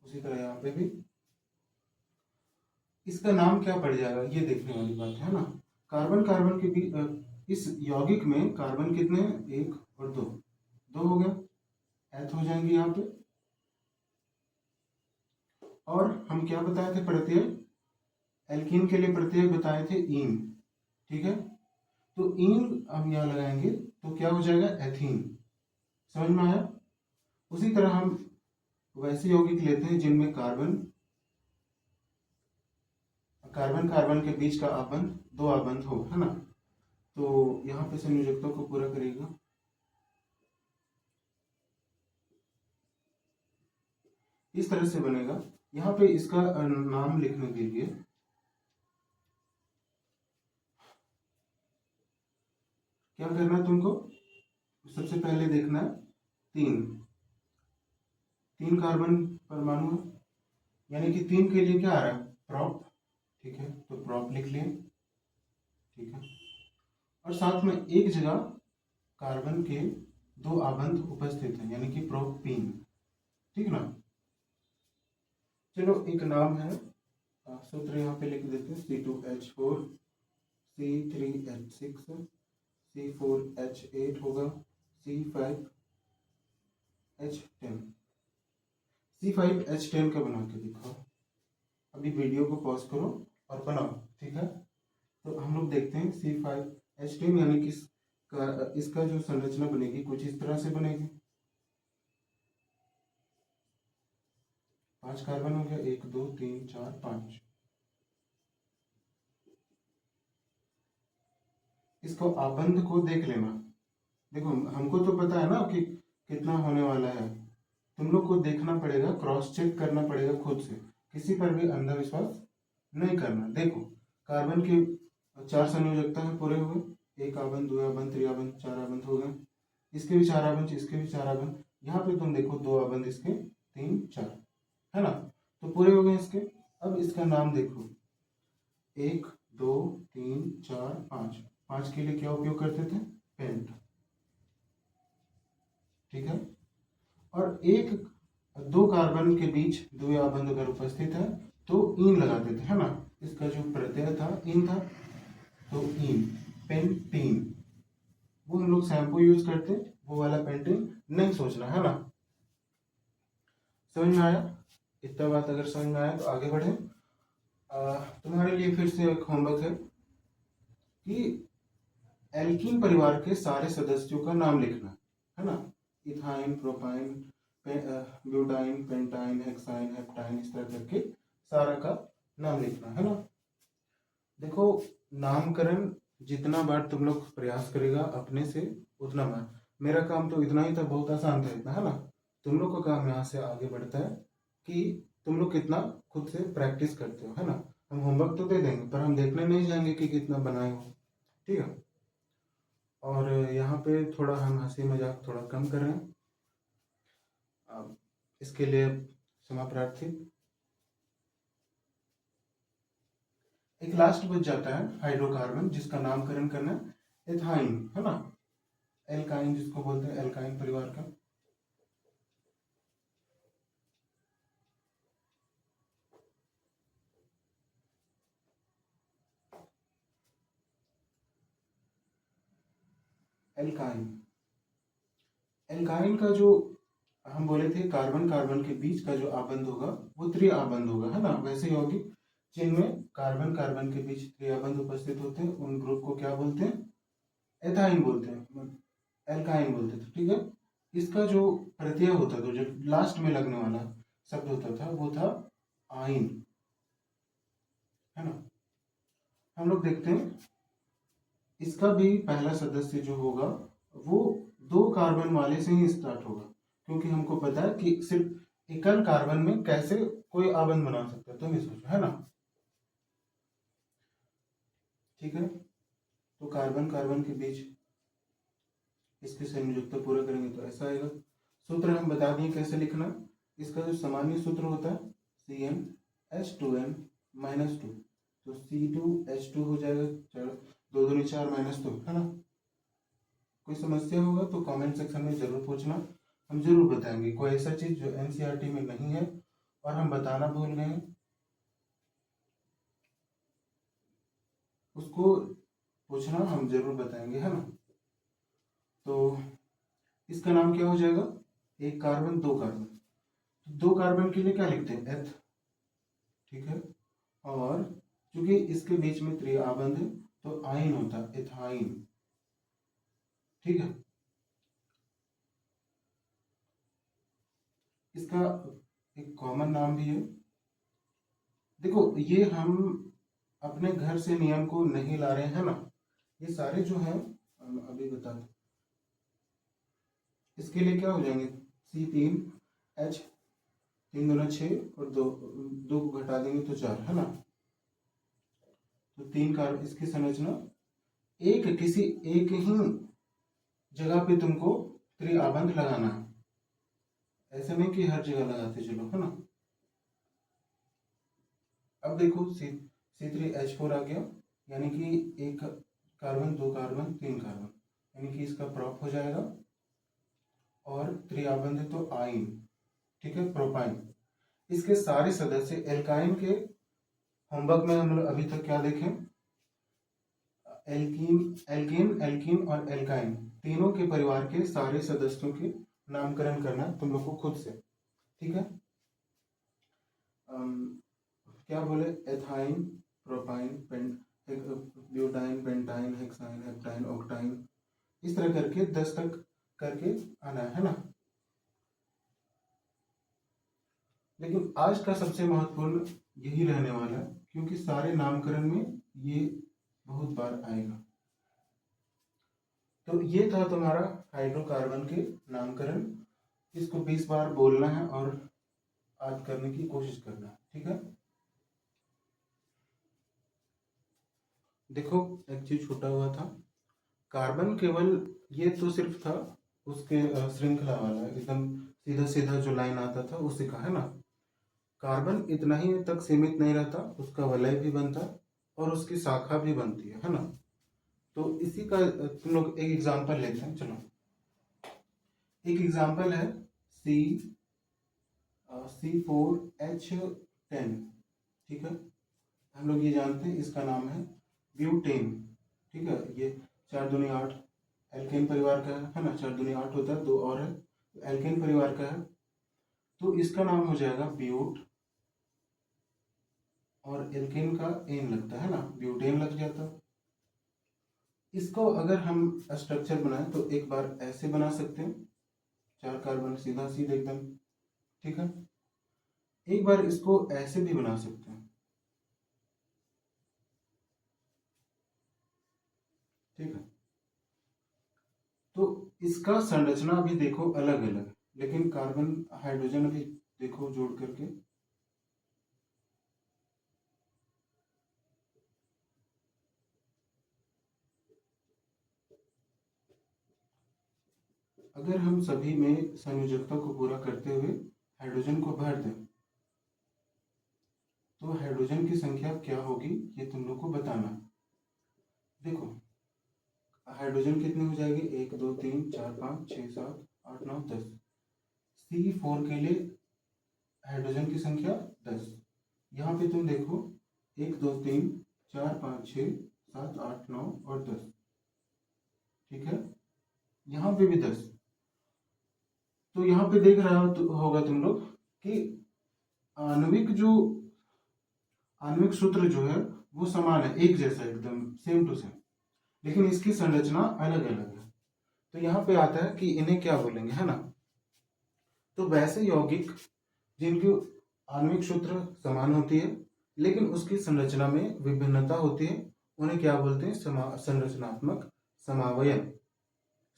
उसी तरह यहाँ पे भी इसका नाम क्या पड़ जाएगा, ये देखने वाली बात है ना। कार्बन कार्बन के बीच इस यौगिक में कार्बन कितने हैं, 1 और 2, 2 हो गया, एथ हो जाएंगे यहाँ पे। और हम क्या बताए थे प्रत्यय, एल्कीन के लिए प्रत्यय बताए थे ईन। ठीक है, तो ईन हम यहाँ लगाएंगे तो क्या हो जाएगा, एथीन। समझ में आया। उसी तरह हम वैसे यौगिक लेते हैं जिनमें कार्बन कार्बन के बीच का आबंध 2 आबंध हो, है ना। तो यहाँ पे संयोजकता को पूरा करेगा, इस तरह से बनेगा। यहाँ पे इसका नाम लिखने के लिए क्या करना है तुमको, सबसे पहले देखना है 3 कार्बन परमाणु, यानी कि 3 के लिए क्या आ रहा है, प्रॉप। ठीक है, तो प्रॉप लिख लिए। ठीक है, और साथ में एक जगह कार्बन के 2 आबंध उपस्थित हैं, यानी कि प्रोपीन। ठीक ना, चलो एक नाम है, सूत्र यहाँ पे लिख देते हैं, C2H4, C3H6, C4H8 होगा, C5H10। C5H10 का बना के दिखाओ। अभी वीडियो को पॉज करो और बनाओ। ठीक है, तो हम लोग देखते हैं C5H10, यानी कि इसका जो संरचना बनेगी कुछ इस तरह से बनेगी। 5 कार्बन हो गया, 1 2 3 4 5। इसको आबंध को देख लेना। देखो हमको तो पता है ना कि कितना होने वाला है, तुम लोग को देखना पड़ेगा, क्रॉस चेक करना पड़ेगा खुद से, किसी पर भी अंधविश्वास नहीं करना। देखो कार्बन की 4 संयोजकता है पूरे हुए, 1 आबंध, 2 आबंध, 3 आबंध, 4 आबंध हो गए। इसके भी 4 आबंध, इसके भी 4 आबंध। यहाँ पे तुम देखो 2 आबंध इसके, 3 4। है ना। तो पूरे हो गए इसके। अब इसका नाम देखो, 1 2 3 4 5, 5 के लिए क्या उपयोग करते थे, पेंट, ठीक है। और एक दो कार्बन के बीच द्वि आबंध अगर उपस्थित है तो इन लगाते थे, है ना। इसका जो प्रत्यय था इन था, तो इन, पेंटीन। वो हम लोग शैम्पू यूज करते, वो वाला पेंटीन नहीं सोचना, है ना। समझ में आया। इतना बात अगर समझ में आया तो आगे बढ़े। तुम्हारे लिए फिर से एक होमवर्क है कि एल्कीन परिवार के सारे सदस्यों का नाम लिखना, है ना। Ethyne, propyne, butyne, pentyne, hexyne, heptyne, इस तरह करके सारा का नाम लिखना, है ना। देखो, नामकरण जितना बार तुम लोग प्रयास करेगा अपने से उतना बार। मेरा काम तो इतना ही था, बहुत आसान था इतना, है ना। तुम लोग का काम यहाँ से आगे बढ़ता है कि तुम लोग कितना खुद से प्रैक्टिस करते हो, है ना। हम होमवर्क तो दे देंगे पर हम देखने नहीं जाएंगे कि कितना बनाए हो, ठीक है। और यहाँ पे थोड़ा हम हंसी मजाक थोड़ा कम कर रहे हैं, इसके लिए क्षमा प्रार्थी। एक लास्ट बच जाता है हाइड्रोकार्बन, जिसका नामकरण करना है एथाइन, है ना। एल्काइन जिसको बोलते हैं, एल्काइन परिवार का। एल्काइन, एल्काइन का जो हम बोले थे कार्बन कार्बन के बीच का जो आबंध होगा वो त्रि आबंध होगा, है ना। वैसे यौगिक जिनमें कार्बन कार्बन के बीच त्रि आबंध उपस्थित होते हैं उन ग्रुप को क्या बोलते हैं, एथाइन बोलते हैं, एल्काइन बोलते थे, ठीक है। इसका जो प्रत्यय होता था, जो लास्ट में लगने वाला शब्द होता था वो था आइन, है ना। हम लोग देखते हैं इसका भी पहला सदस्य जो होगा वो दो कार्बन वाले से ही स्टार्ट होगा, क्योंकि हमको पता है कि सिर्फ एकल कार्बन में कैसे कोई आबंध बना सकता है, तुम ये सोचो, है ना। ठीक है, तो कार्बन कार्बन के बीच इसके संयुजकता पूरा करेंगे तो ऐसा आएगा। सूत्र हम बता दिए कैसे लिखना। इसका जो सामान्य सूत्र होता है CnH2n-2, तो C2H2 हो जाएगा, दो दूनी 4 -2, है ना। कोई समस्या होगा तो कमेंट सेक्शन में जरूर पूछना, हम जरूर बताएंगे। कोई ऐसा चीज जो एनसीईआरटी में नहीं है और हम बताना भूल गए उसको पूछना, हम जरूर बताएंगे, है ना। तो इसका नाम क्या हो जाएगा, एक कार्बन दो कार्बन, तो दो कार्बन के लिए क्या लिखते हैं, एथ, ठीक है। और क्योंकि इसके बीच में त्रि आबंध है तो आइन होता है, एथाइन, ठीक है। इसका एक कॉमन नाम भी है। देखो, ये हम अपने घर से नियम को नहीं ला रहे हैं ना, ये सारे जो हैं हम अभी बता दें। इसके लिए क्या हो जाएंगे, C3H, 3 दूना 6 और दो दो को घटा देंगे तो 4, है ना। तो 3 कार्बन, इसकी संरचना एक किसी एक ही जगह पे तुमको त्रिआबंध लगाना है, ऐसा नहीं कि हर जगह लगाते चलो, है ना। अब देखो C3H4 आ गया, यानी कि एक कार्बन दो कार्बन तीन कार्बन, यानी कि इसका प्रॉप हो जाएगा। और त्रिआबंध है तो आइन, ठीक है, प्रोपाइन। इसके सारे सदस्य एल्काइन के होमवर्क में हम लोग अभी तक क्या देखें, एल्कीन, एल्कीन, एल्कीन और एल्काइन तीनों के परिवार के सारे सदस्यों के नामकरण करना तुम लोग को खुद से, ठीक है। क्या बोले, ethyne, propyne, butyne, pentyne, hexyne, heptyne, octyne, इस तरह करके 10 तक करके आना है ना। लेकिन आज का सबसे महत्वपूर्ण यही रहने वाला है, क्योंकि सारे नामकरण में ये बहुत बार आएगा। तो ये था तुम्हारा हाइड्रोकार्बन के नामकरण। इसको 20 बार बोलना है और याद करने की कोशिश करना है, ठीक है। देखो, एक चीज छूटा हुआ था, कार्बन केवल ये तो सिर्फ था उसके श्रृंखला वाला, एकदम सीधा सीधा जो लाइन आता था उसी का, है ना। कार्बन इतना ही तक सीमित नहीं रहता, उसका वलय भी बनता और उसकी शाखा भी बनती है ना। तो इसी का तुम लोग एक एग्जांपल लेते हैं। चलो, एक एग्जांपल है C4H10। ठीक है, हम लोग ये जानते हैं इसका नाम है ब्यूटेन। ठीक है, ये 4 दूनी 8 एल्केन परिवार का है ना। 4 दूनी 8 होता है, 2 और है, तो एल्केन परिवार का है। तो इसका नाम हो जाएगा ब्यूट, और एल्केन का एन लगता है ना, ब्यूटेन लग जाता। इसको अगर हम स्ट्रक्चर बनाएं तो एक बार ऐसे बना सकते हैं, 4 कार्बन सीधा सीधा एकदम। ठीक है, एक बार इसको ऐसे भी बना सकते हैं। ठीक है, तो इसका संरचना भी देखो अलग अलग है, लेकिन कार्बन हाइड्रोजन भी देखो जोड़ करके। अगर हम सभी में संयोजकता को पूरा करते हुए हाइड्रोजन को भर दें तो हाइड्रोजन की संख्या क्या होगी, ये तुम लोग को बताना। देखो, हाइड्रोजन कितनी हो जाएगी, 1 2 3 4 5 6 7 8 9 10। C4 के लिए हाइड्रोजन की संख्या 10। यहाँ पे तुम देखो 1 2 3 4 5 6 7 8 9 और 10। ठीक है, यहाँ पे भी 10। तो यहाँ पे देख रहा होगा तुम लोग कि आणविक जो आणविक सूत्र जो है वो समान है, एक जैसा, एकदम सेम टू सेम, लेकिन इसकी संरचना अलग अलग है। तो यहाँ पे आता है कि इन्हें क्या बोलेंगे, है ना। तो वैसे यौगिक जिनकी आणविक सूत्र समान होती है लेकिन उसकी संरचना में विभिन्नता होती है, उन्हें क्या बोलते हैं, संरचनात्मक समावयन।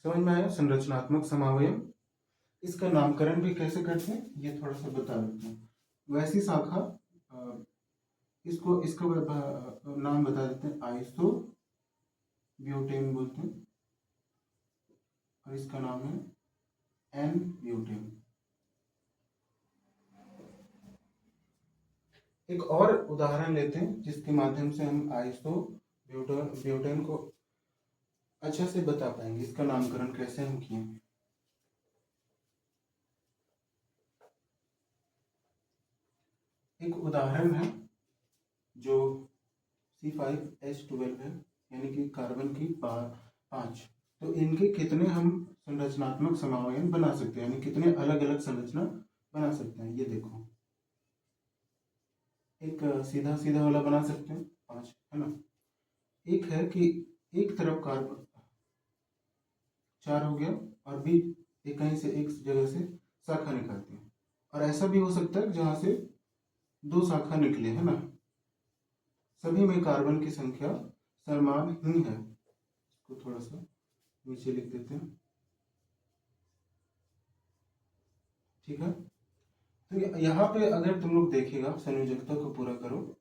समझ में आया, संरचनात्मक समावयन। इसका नामकरण भी कैसे करते हैं ये थोड़ा सा बता देते हैं। वैसी शाखा, इसको नाम बता देते हैं, आइसो ब्यूटेन बोलते हैं, और इसका नाम है एन ब्यूटेन। एक और उदाहरण लेते हैं जिसके माध्यम से हम आइसो ब्यूटेन को अच्छा से बता पाएंगे, इसका नामकरण कैसे हम किए। एक उदाहरण है जो C5H12 है, यानी कि कार्बन की 5। तो इनके कितने हम संरचनात्मक समावयन बना सकते हैं, यानी कितने अलग अलग संरचना बना सकते हैं। ये देखो, एक सीधा सीधा वाला बना सकते हैं 5, है ना। एक है कि एक तरफ कार्बन 4 हो गया और भी एक कहीं से एक जगह से शाखा निकलती है, और ऐसा भी हो सकता है जहां से 2 शाखा निकले, है ना। सभी में कार्बन की संख्या समान ही है। इसको थोड़ा सा नीचे लिख देते हैं। ठीक है, तो यहाँ पे अगर तुम लोग देखेगा, संयोजकता को पूरा करो,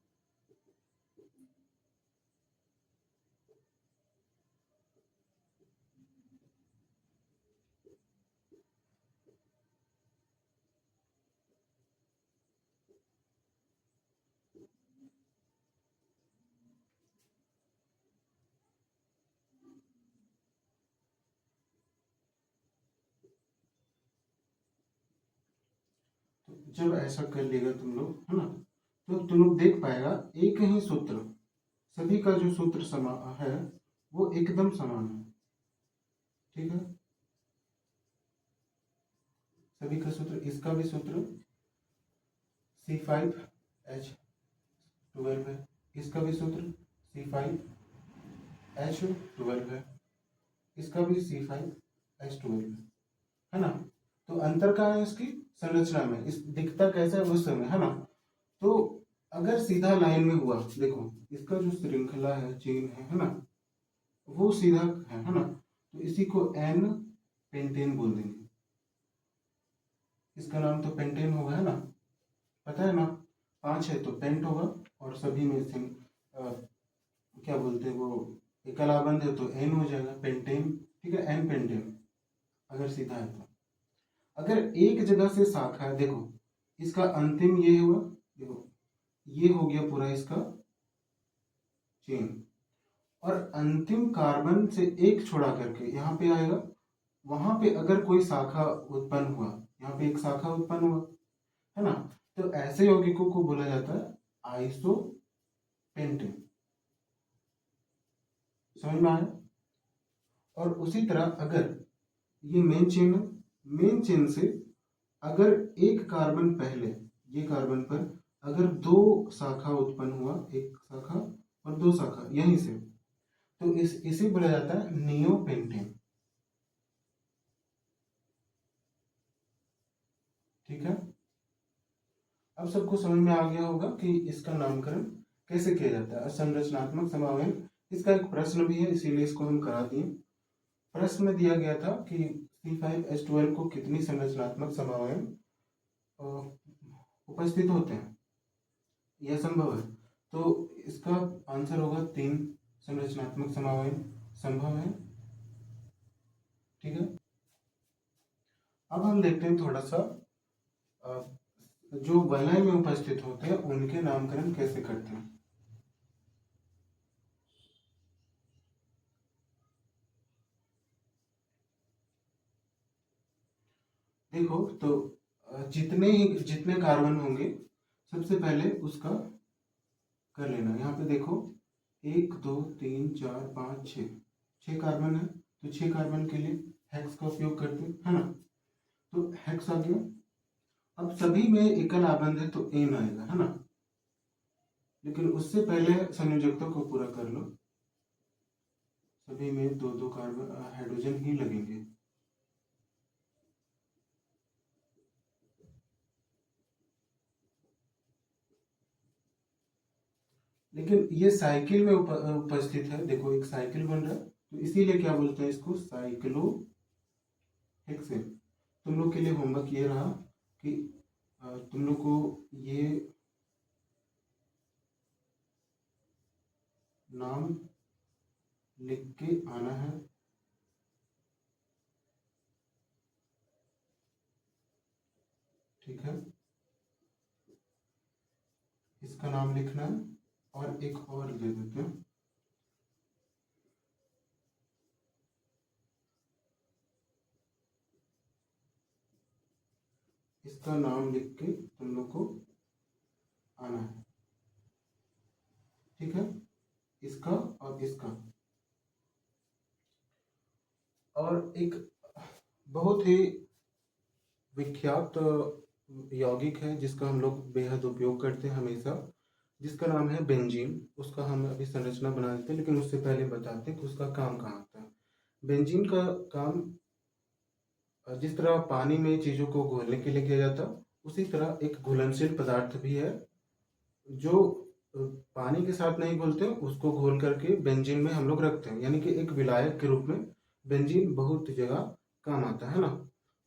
तो जब ऐसा कर लेगा तुम लोग, है ना, तो तुम लोग देख पाएगा एक ही सूत्र, सभी का जो सूत्र समान है वो एकदम समान है। ठीक है, सभी का सूत्र, इसका भी सूत्र C5H12 है, इसका भी सूत्र C5H12 है, इसका भी C5H12 है ना। तो अंतर कहाँ है, इसकी संरचना में, इस दिखता कैसा है उस समय, है ना। तो अगर सीधा लाइन में हुआ, देखो इसका जो श्रृंखला है, चेन है ना, वो सीधा है ना, तो इसी को एन पेंटेन बोल देंगे। इसका नाम तो पेंटेन होगा, है ना, पता है ना। 5 है तो पेंट होगा, और सभी में से क्या बोलते हैं वो, एक कलाबंद है तो एन हो जाएगा, पेंटेन। ठीक है, एन पेंटेन अगर सीधा है तो। अगर एक जगह से शाखा है, देखो इसका अंतिम ये हुआ, देखो ये हो गया पूरा इसका चेन, और अंतिम कार्बन से एक छोड़ा करके यहाँ पे आएगा। वहां पे अगर कोई शाखा उत्पन्न हुआ, यहाँ पे एक शाखा उत्पन्न हुआ है ना, तो ऐसे यौगिकों को बोला जाता है आइसोपेंटेन। समझ में आया? और उसी तरह अगर ये मेन चेन है, मेन चेन से अगर एक कार्बन पहले, ये कार्बन पर अगर दो शाखा उत्पन्न हुआ, एक शाखा और दो शाखा यहीं से, तो इसे बोला जाता है नियोपेंटेन। ठीक है, अब सबको समझ में आ गया होगा कि इसका नामकरण कैसे किया जाता है। संरचनात्मक समावयन, इसका एक प्रश्न भी है, इसीलिए इसको हम करा दिए। प्रश्न में दिया गया था कि C5H12 को कितनी संरचनात्मक समावयन उपस्थित होते हैं, यह संभव है। तो इसका आंसर होगा 3 संरचनात्मक समावयन संभव है। ठीक है, अब हम देखते हैं थोड़ा सा जो वलय में उपस्थित होते हैं उनके नामकरण कैसे करते हैं। देखो तो जितने कार्बन होंगे सबसे पहले उसका कर लेना। यहाँ पे देखो 1 2 3 4 5 6, 6 कार्बन है, तो 6 कार्बन के लिए हेक्स का उपयोग करते हैं, है ना। तो हेक्स आ गया। अब सभी में एकल आबंध है तो एन आएगा, है ना, लेकिन उससे पहले संयोजकता को पूरा कर लो। सभी में 2 2 कार्बन हाइड्रोजन ही लगेंगे। लेकिन ये साइकिल में उपस्थित है, देखो एक साइकिल बन रहा है, तो इसीलिए क्या बोलते हैं इसको, साइक्लो हेक्सेन। तुम लोग के लिए होमवर्क ये रहा कि तुम लोग को ये नाम लिख के आना है। ठीक है, इसका नाम लिखना है, और एक और दे देते हैं, इसका नाम लिख के तुम लोग को आना है। ठीक है, इसका और इसका। और एक बहुत ही विख्यात यौगिक है जिसका हम लोग बेहद उपयोग करते हैं हमेशा, जिसका नाम है बेंजीन। उसका हम अभी संरचना बना देते हैं, लेकिन उससे पहले बताते हैं कि उसका काम कहाँ आता है। बेंजीन का काम जिस तरह पानी में चीज़ों को घोलने के लिए किया जाता है, उसी तरह एक घुलनशील पदार्थ भी है जो पानी के साथ नहीं घुलते, उसको घोल करके बेंजीन में हम लोग रखते हैं, यानी कि एक विलायक के रूप में बेंजीन बहुत जगह काम आता है ना।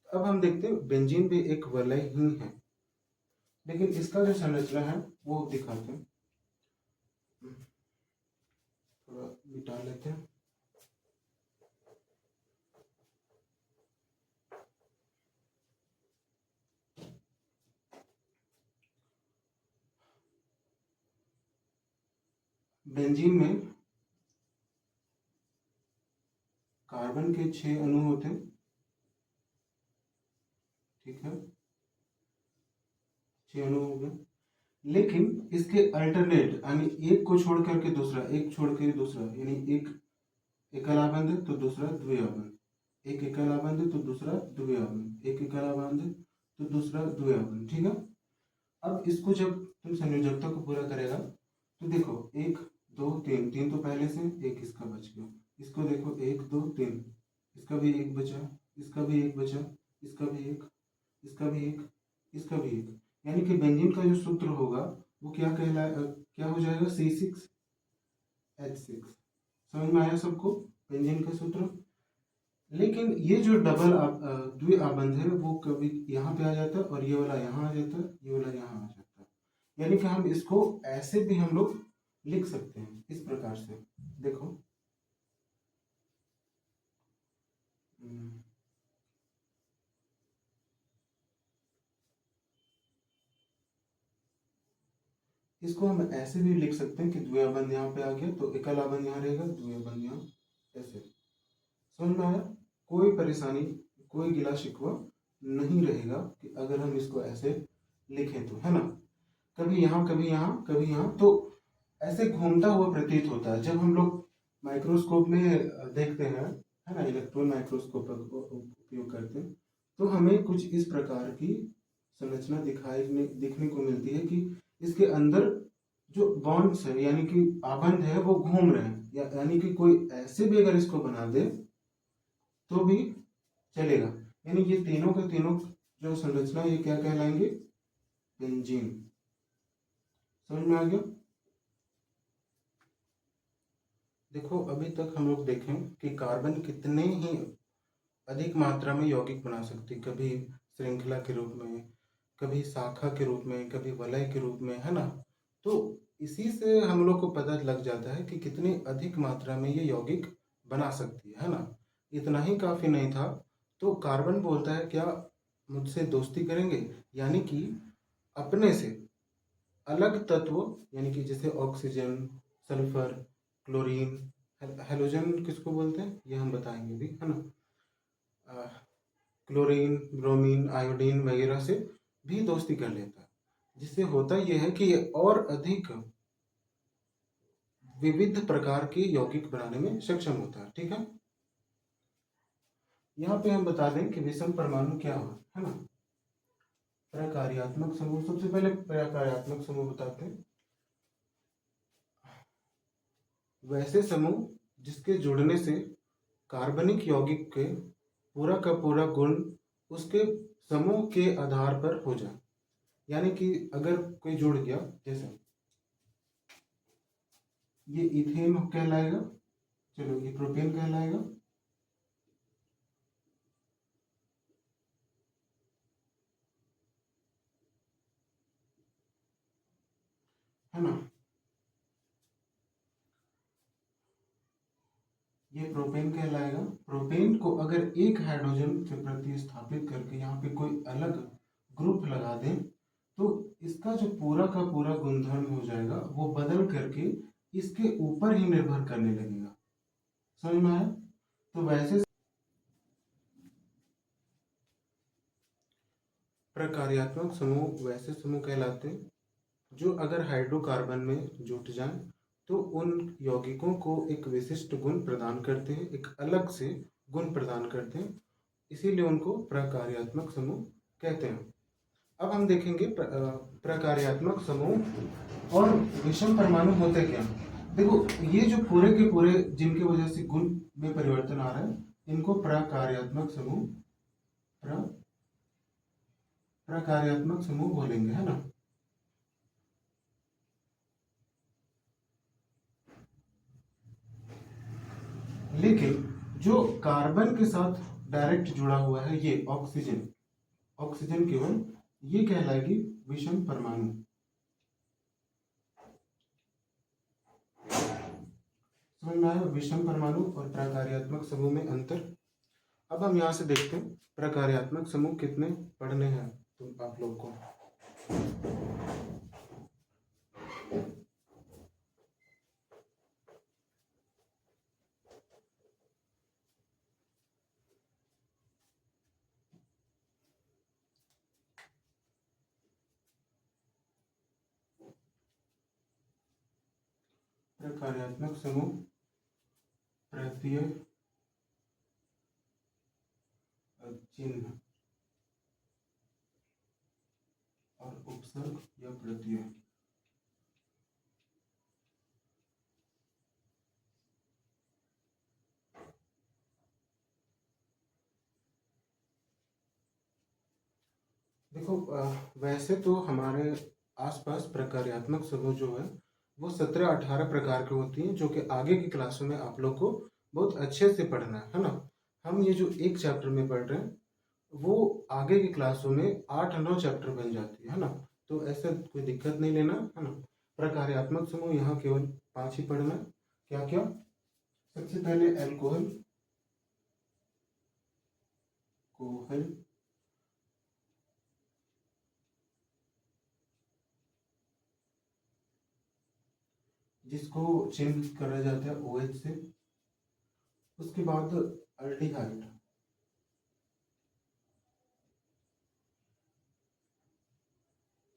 अब हम देखते हैं बेंजीन भी एक वलय ही है, लेकिन इसका जो संरचना है वो दिखाते हैं। थोड़ा मिटा लेते हैं। बेंजीन में कार्बन के 6 अणु होते हैं। ठीक है, 6 अणु हो गए, लेकिन इसके अल्टरनेट यानी एक को छोड़ करके दूसरा, एक छोड़ के दूसरा, यानी एक एकल आबंध है तो दूसरा द्विआबंध, एक एकल आबंध है तो दूसरा द्विआबंध, एक एकल आबंध है तो दूसरा द्विआबंध। ठीक है, अब इसको जब तुम संयोजकता को पूरा करेगा तो देखो 1 2 3, 3 तो पहले से, एक इसका बच गया। इसको देखो 1 2 3, इसका भी एक बचा, इसका भी एक बचा, इसका भी एक, इसका भी एक, इसका भी एक, यानी कि बेंजीन का जो सूत्र होगा वो क्या हो जाएगा, C6H6। समझ में आया सबको बेंजीन का सूत्र। लेकिन ये जो द्विआबंध है वो कभी यहाँ पे आ जाता है, और ये वाला यहाँ आ जाता है, ये वाला यहाँ आ जाता है, यानी कि हम इसको ऐसे भी हम लोग लिख सकते हैं इस प्रकार से। देखो इसको हम ऐसे भी लिख सकते हैं कि द्वितीय बंध यहाँ पे आ गया तो एकल बंध यहाँ रहेगा, द्वितीय बंध यहाँ, ऐसे। समझ में आया? कोई परेशानी, कोई गिला शिकवा नहीं रहेगा कि अगर हम इसको ऐसे लिखें तो, है ना। कभी यहाँ कभी यहाँ कभी यहाँ, तो ऐसे घूमता हुआ प्रतीत होता है। जब हम लोग माइक्रोस्कोप में देखते हैं, है ना, इलेक्ट्रॉन माइक्रोस्कोप का उपयोग करते हैं, तो हमें कुछ इस प्रकार की संरचना दिखने को मिलती है कि इसके अंदर जो बॉन्ड्स है यानी कि आबंध है वो घूम रहे हैं, यानी कि कोई ऐसे भी अगर इसको बना दे तो भी चलेगा। यानी ये तीनों के तीनों जो संरचना, ये क्या कहलाएंगे? बेंजीन। समझ में आ गया? देखो, अभी तक हम लोग देखें कि कार्बन कितने ही अधिक मात्रा में यौगिक बना सकती, कभी श्रृंखला के रूप में, कभी शाखा के रूप में, कभी वलय के रूप में, है ना। तो इसी से हम लोग को पता लग जाता है कि कितनी अधिक मात्रा में ये यौगिक बना सकती है ना। इतना ही काफी नहीं था, तो कार्बन बोलता है क्या मुझसे दोस्ती करेंगे, यानी कि अपने से अलग तत्व, यानी कि जैसे ऑक्सीजन, सल्फर, क्लोरीन, हेलोजन किसको बोलते हैं ये हम बताएंगे भी, है ना। क्लोरीन, ब्रोमीन, आयोडीन वगैरह से भी दोस्ती कर लेता है, जिससे होता यह है कि ये और अधिक विविध प्रकार के यौगिक बनाने में सक्षम होता है। ठीक है, यहाँ पे हम बता दें कि विषम परमाणु क्या है ना। प्रकार्यात्मक समूह, सबसे पहले प्रकार्यात्मक समूह बताते हैं। वैसे समूह जिसके जुड़ने से कार्बनिक यौगिक के पूरा का पूरा गुण उसके समूह के आधार पर हो जाए। यानी कि अगर कोई जुड़ गया, जैसे ये इथेन कहलाएगा, चलो ये प्रोपेन कहलाएगा, है ना। ये प्रोपेन कहलाएगा। प्रोपेन को अगर एक हाइड्रोजन से प्रतिस्थापित करके यहाँ पे कोई अलग ग्रुप लगा दें तो इसका जो पूरा का पूरा गुणधर्म हो जाएगा वो बदल करके इसके ऊपर ही निर्भर करने लगेगा। समझ में आया? तो वैसे प्रकार्यात्मक समूह वैसे समूह कहलाते हैं जो अगर हाइड्रोकार्बन में जुट जाएं तो उन यौगिकों को एक विशिष्ट गुण प्रदान करते हैं, एक अलग से गुण प्रदान करते हैं, इसीलिए उनको प्रकार्यात्मक समूह कहते हैं। अब हम देखेंगे प्रकार्यात्मक समूह और विषम परमाणु होते क्या। देखो, ये जो पूरे के पूरे जिनकी वजह से गुण में परिवर्तन आ रहा है, इनको प्रकार्यात्मक समूह प्रकार्यात्मक समूह बोलेंगे, है ना। लेकिन जो कार्बन के साथ डायरेक्ट जुड़ा हुआ है, ये ऑक्सीजन, ऑक्सीजन केवल, ये कहलाएगी विषम परमाणु। समझ में आया विषम परमाणु और प्रकार्यात्मक समूह में अंतर। अब हम यहाँ से देखते हैं प्रकार्यात्मक समूह कितने पढ़ने हैं तो आप लोग को। प्रकार्यात्मक समूह प्रत्यय चिन्ह और उपसर्ग या प्रत्यय। देखो, वैसे तो हमारे आसपास प्रकार्यात्मक समूह जो है वो 17-18 प्रकार की होती हैं, जो कि आगे की क्लासों में आप लोग को बहुत अच्छे से पढ़ना है ना। हम ये जो एक चैप्टर में पढ़ रहे हैं वो आगे की क्लासों में 8-9 चैप्टर बन जाती है ना। तो ऐसा कोई दिक्कत नहीं लेना, है ना। प्रकार्यात्मक समूह यहाँ केवल 5 ही पढ़ना है। क्या क्या? सबसे पहले एल्कोहल, कोहल, जिसको चिन्हित करा जाता है OH से। उसके बाद अल्डिहाइड,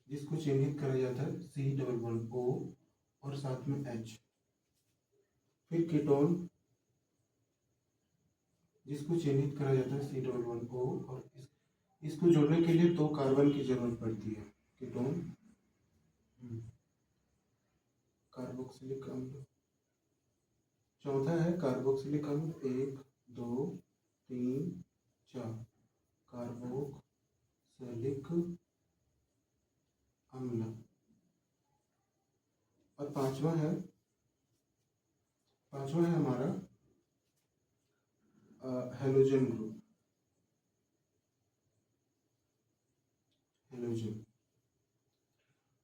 जिसको चिन्हित करा जाता है C++O और साथ में H। फिर कीटोन, जिसको चिन्हित करा जाता है C++O और इसको जोड़ने के लिए 2 कार्बन की जरूरत पड़ती है। कीटोन, कार्बोक्सिलिक अम्ल। चौथा है कार्बोक्सिलिक अम्ल, 1 2 3 4 कार्बोक्सिलिक अम्ल। और पांचवा है हमारा हेलोजन ग्रुप। हेलोजन,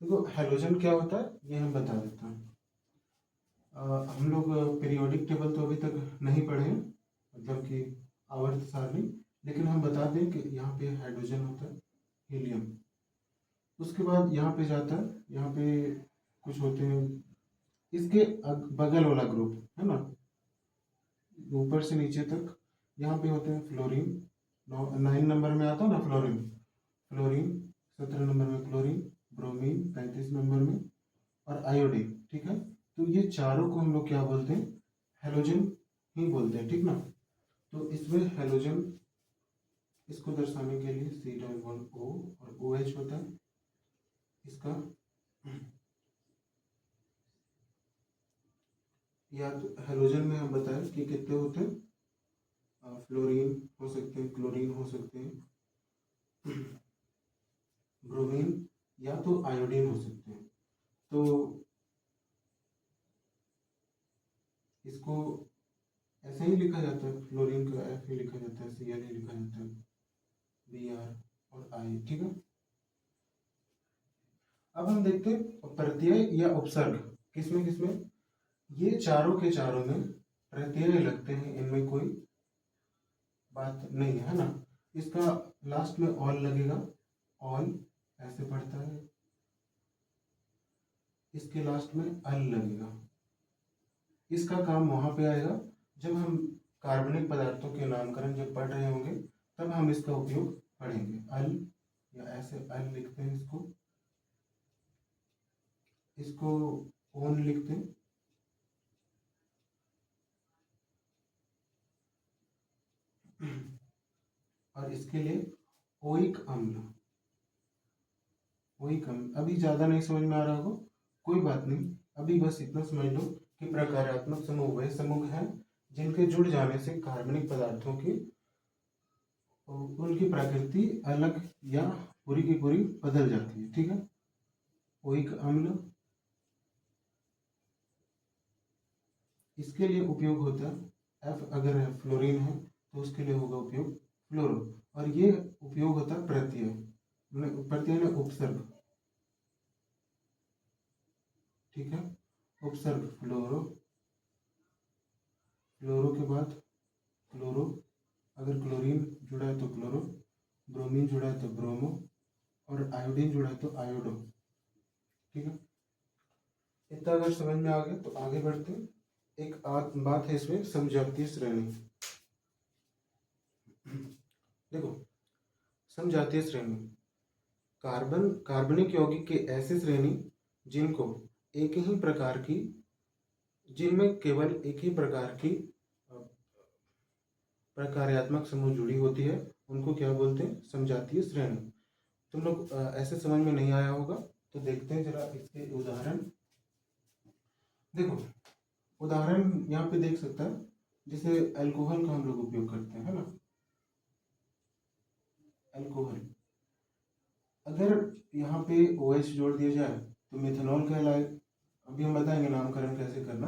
देखो हेलोजन क्या होता है ये हम बता देते हैं। हम लोग पीरियोडिक टेबल तो अभी तक नहीं पढ़े हैं, मतलब कि आवर्त सारणी, लेकिन हम बता दें कि यहाँ पे हाइड्रोजन होता है, हीलियम। उसके बाद यहाँ पे जाता है, यहाँ पे कुछ होते हैं इसके बगल वाला ग्रुप है ना, ऊपर से नीचे तक यहाँ पे होते हैं फ्लोरीन। 9 नंबर में आता है ना फ्लोरीन। 17 नंबर में क्लोरीन, ब्रोमीन 35 नंबर में, और आयोडीन। ठीक है, तो ये चारों को हम लोग क्या बोलते हैं, हेलोजन ही बोलते हैं। ठीक ना, तो इसमें हेलोजन, इसको दर्शाने के लिए C++O और OH होता है। इसका या तो हेलोजन में हम बताएं कि कितने होते हैं, फ्लोरीन हो सकते हैं, क्लोरीन हो सकते हैं, ब्रोमीन या तो आयोडीन हो सकते हैं। तो इसको ऐसे ही लिखा जाता है, फ्लोरीन का F ही लिखा जाता है, Cl ही लिखा जाता है, Br और I। ठीक है, अब हम देखते हैं प्रत्यय या उपसर्ग किसमें किसमें। ये चारों के चारों में प्रत्यय लगते हैं, इनमें कोई बात नहीं है ना। इसका लास्ट में ऑल लगेगा, ऑल ऐसे पढ़ता है। इसके लास्ट में अल लगेगा। इसका काम वहां पे आएगा जब हम कार्बनिक पदार्थों के नामकरण जब पढ़ रहे होंगे, तब हम इसका उपयोग पढ़ेंगे। अल, या ऐसे अल लिखते हैं इसको ओन लिखते हैं। और इसके लिए ओइक अम्ल। ओइक अम्ल अभी ज्यादा नहीं समझ में आ रहा होगा, कोई बात नहीं, अभी बस इतना समझ लो कि प्रकार्यात्मक समूह वह समूह है जिनके जुड़ जाने से कार्बनिक पदार्थों की उनकी प्रकृति अलग या पूरी की पूरी बदल जाती है। ठीक है, ओइक अम्ल, इसके लिए उपयोग होता है F, अगर फ्लोरीन है तो उसके लिए होगा उपयोग फ्लोरो। और ये उपयोग होता है प्रत्यय, प्रत्यय में उपसर्ग। ठीक है, उपसर्ग फ्लोरो, फ्लोरो के बाद क्लोरो, अगर क्लोरीन जुड़ा है तो क्लोरो, ब्रोमीन जुड़ा है तो ब्रोमो, और आयोडीन जुड़ा है तो आयोडो। ठीक है, इतना अगर समझ में आ गया तो आगे बढ़ते हैं। एक बात है इसमें, समजातीय श्रेणी। देखो, समजातीय श्रेणी कार्बनिक यौगिक की ऐसी श्रेणी जिनको एक ही प्रकार की जिनमें केवल एक ही प्रकार की प्रकार्यात्मक समूह जुड़ी होती है, उनको क्या बोलते हैं, समजातीय श्रेणी। तुम लोग ऐसे समझ में नहीं आया होगा तो देखते हैं जरा इसके उदाहरण। देखो, उदाहरण यहाँ पे देख सकता है, जैसे अल्कोहल का हम लोग उपयोग करते हैं, है ना। अल्कोहल, अगर यहाँ पे OH जोड़ दिया जाए तो मिथेनॉल कहलाए। अभी हम बताएंगे नामकरण कैसे करना।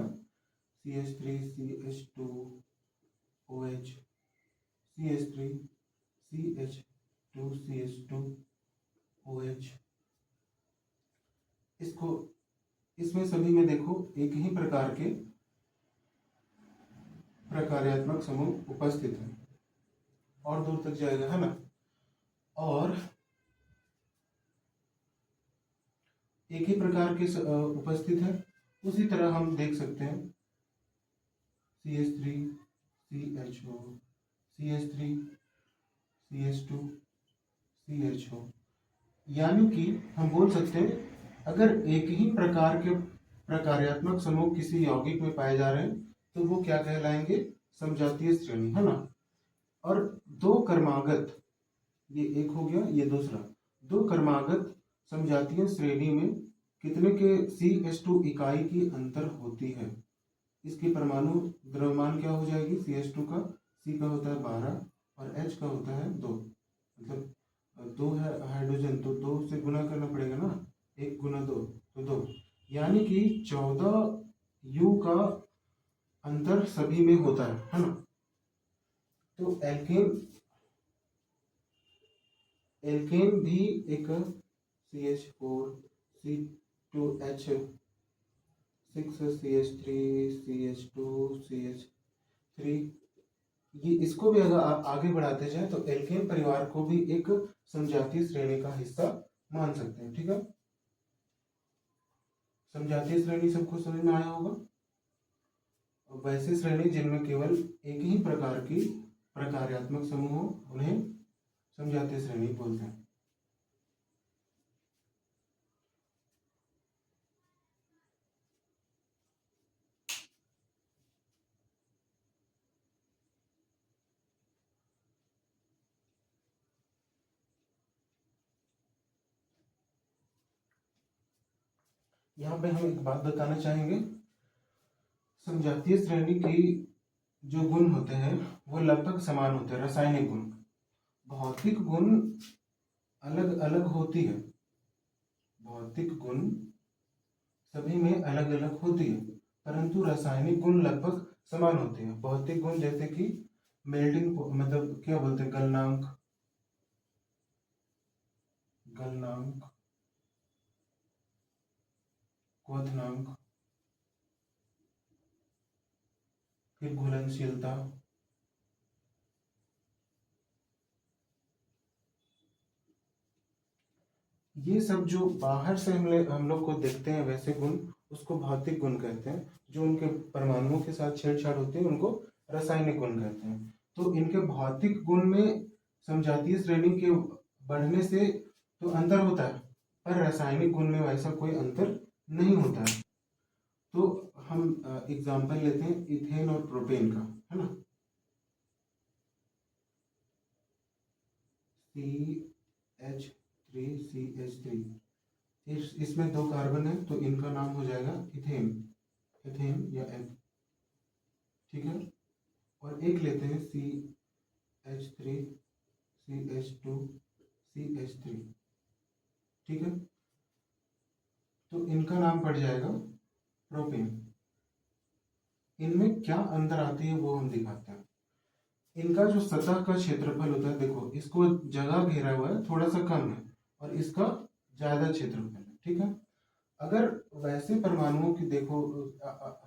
CH3CH2OH, CH3CH2CH2OH। इसको, इसमें सभी में देखो एक ही प्रकार के प्रकार्यात्मक समूह उपस्थित है, और दूर तक जाएगा, है ना। और एक ही प्रकार के उपस्थित है, उसी तरह हम देख सकते हैं CH3 CHO CH3 CH2 CHO, यानी कि हम बोल सकते हैं अगर एक ही प्रकार के प्रकार्यात्मक समूह किसी यौगिक में पाए जा रहे हैं तो वो क्या कहलाएंगे, समजातीय श्रेणी, है ना। और दो क्रमागत, ये एक हो गया, ये दूसरा, दो क्रमागत समजातीय श्रेणी में कितने के CH2 इकाई की अंतर होती है। इसकी परमाणु द्रव्यमान क्या हो जाएगी, CH2 का, C का होता है 12 और H का होता है 2, मतलब 2 है हाइड्रोजन तो 2 से गुना करना पड़ेगा ना, 1 गुना 2 तो 2, यानी कि 14 U का अंतर सभी में होता है ना। तो एल्केन भी एक CH4 C2H6 CH3 CH2 CH3, ये इसको भी अगर आप आगे बढ़ाते जाए तो एल्केन परिवार को भी एक समजातीय श्रेणी का हिस्सा मान सकते हैं। ठीक है, समजातीय श्रेणी सबको समझ में आया होगा। वैसे श्रेणी जिनमें केवल एक ही प्रकार की प्रकार्यात्मक समूह हो उन्हें समजातीय श्रेणी बोलते हैं। यहाँ पे हम एक बात बताना चाहेंगे, समजातीय श्रेणी की जो गुण होते हैं वो लगभग समान होते हैं। रासायनिक गुण, भौतिक गुण अलग अलग होती है, भौतिक गुण सभी में अलग अलग होती है, परंतु रासायनिक गुण लगभग समान होते हैं। भौतिक गुण जैसे कि मेल्टिंग, मतलब क्या बोलते हैं, गलनांक, क्वथनांक, फिर घुलनशीलता, ये सब जो बाहर से हम लोग को देखते हैं वैसे गुण, उसको भौतिक गुण कहते हैं। जो उनके परमाणुओं के साथ छेड़छाड़ होती है उनको रासायनिक गुण कहते हैं। तो इनके भौतिक गुण में समजातीय श्रेणी के बढ़ने से तो अंतर होता है, पर रासायनिक गुण में वैसा कोई अंतर नहीं होता है। तो हम एग्जाम्पल लेते हैं इथेन और प्रोपेन का, है ना। CH3CH3, इसमें 2 कार्बन है तो इनका नाम हो जाएगा इथेन, इथेन या एथ, ठीक है। और एक लेते हैं CH3CH2CH3, ठीक है, तो इनका नाम पड़ जाएगा प्रोपेन। इनमें क्या अंतर आती है वो हम दिखाते हैं। इनका जो सतह का क्षेत्रफल होता है, देखो इसको जगह घेरा हुआ है थोड़ा सा कम है और इसका ज्यादा क्षेत्रफल है, ठीक है। अगर वैसे परमाणुओं की देखो,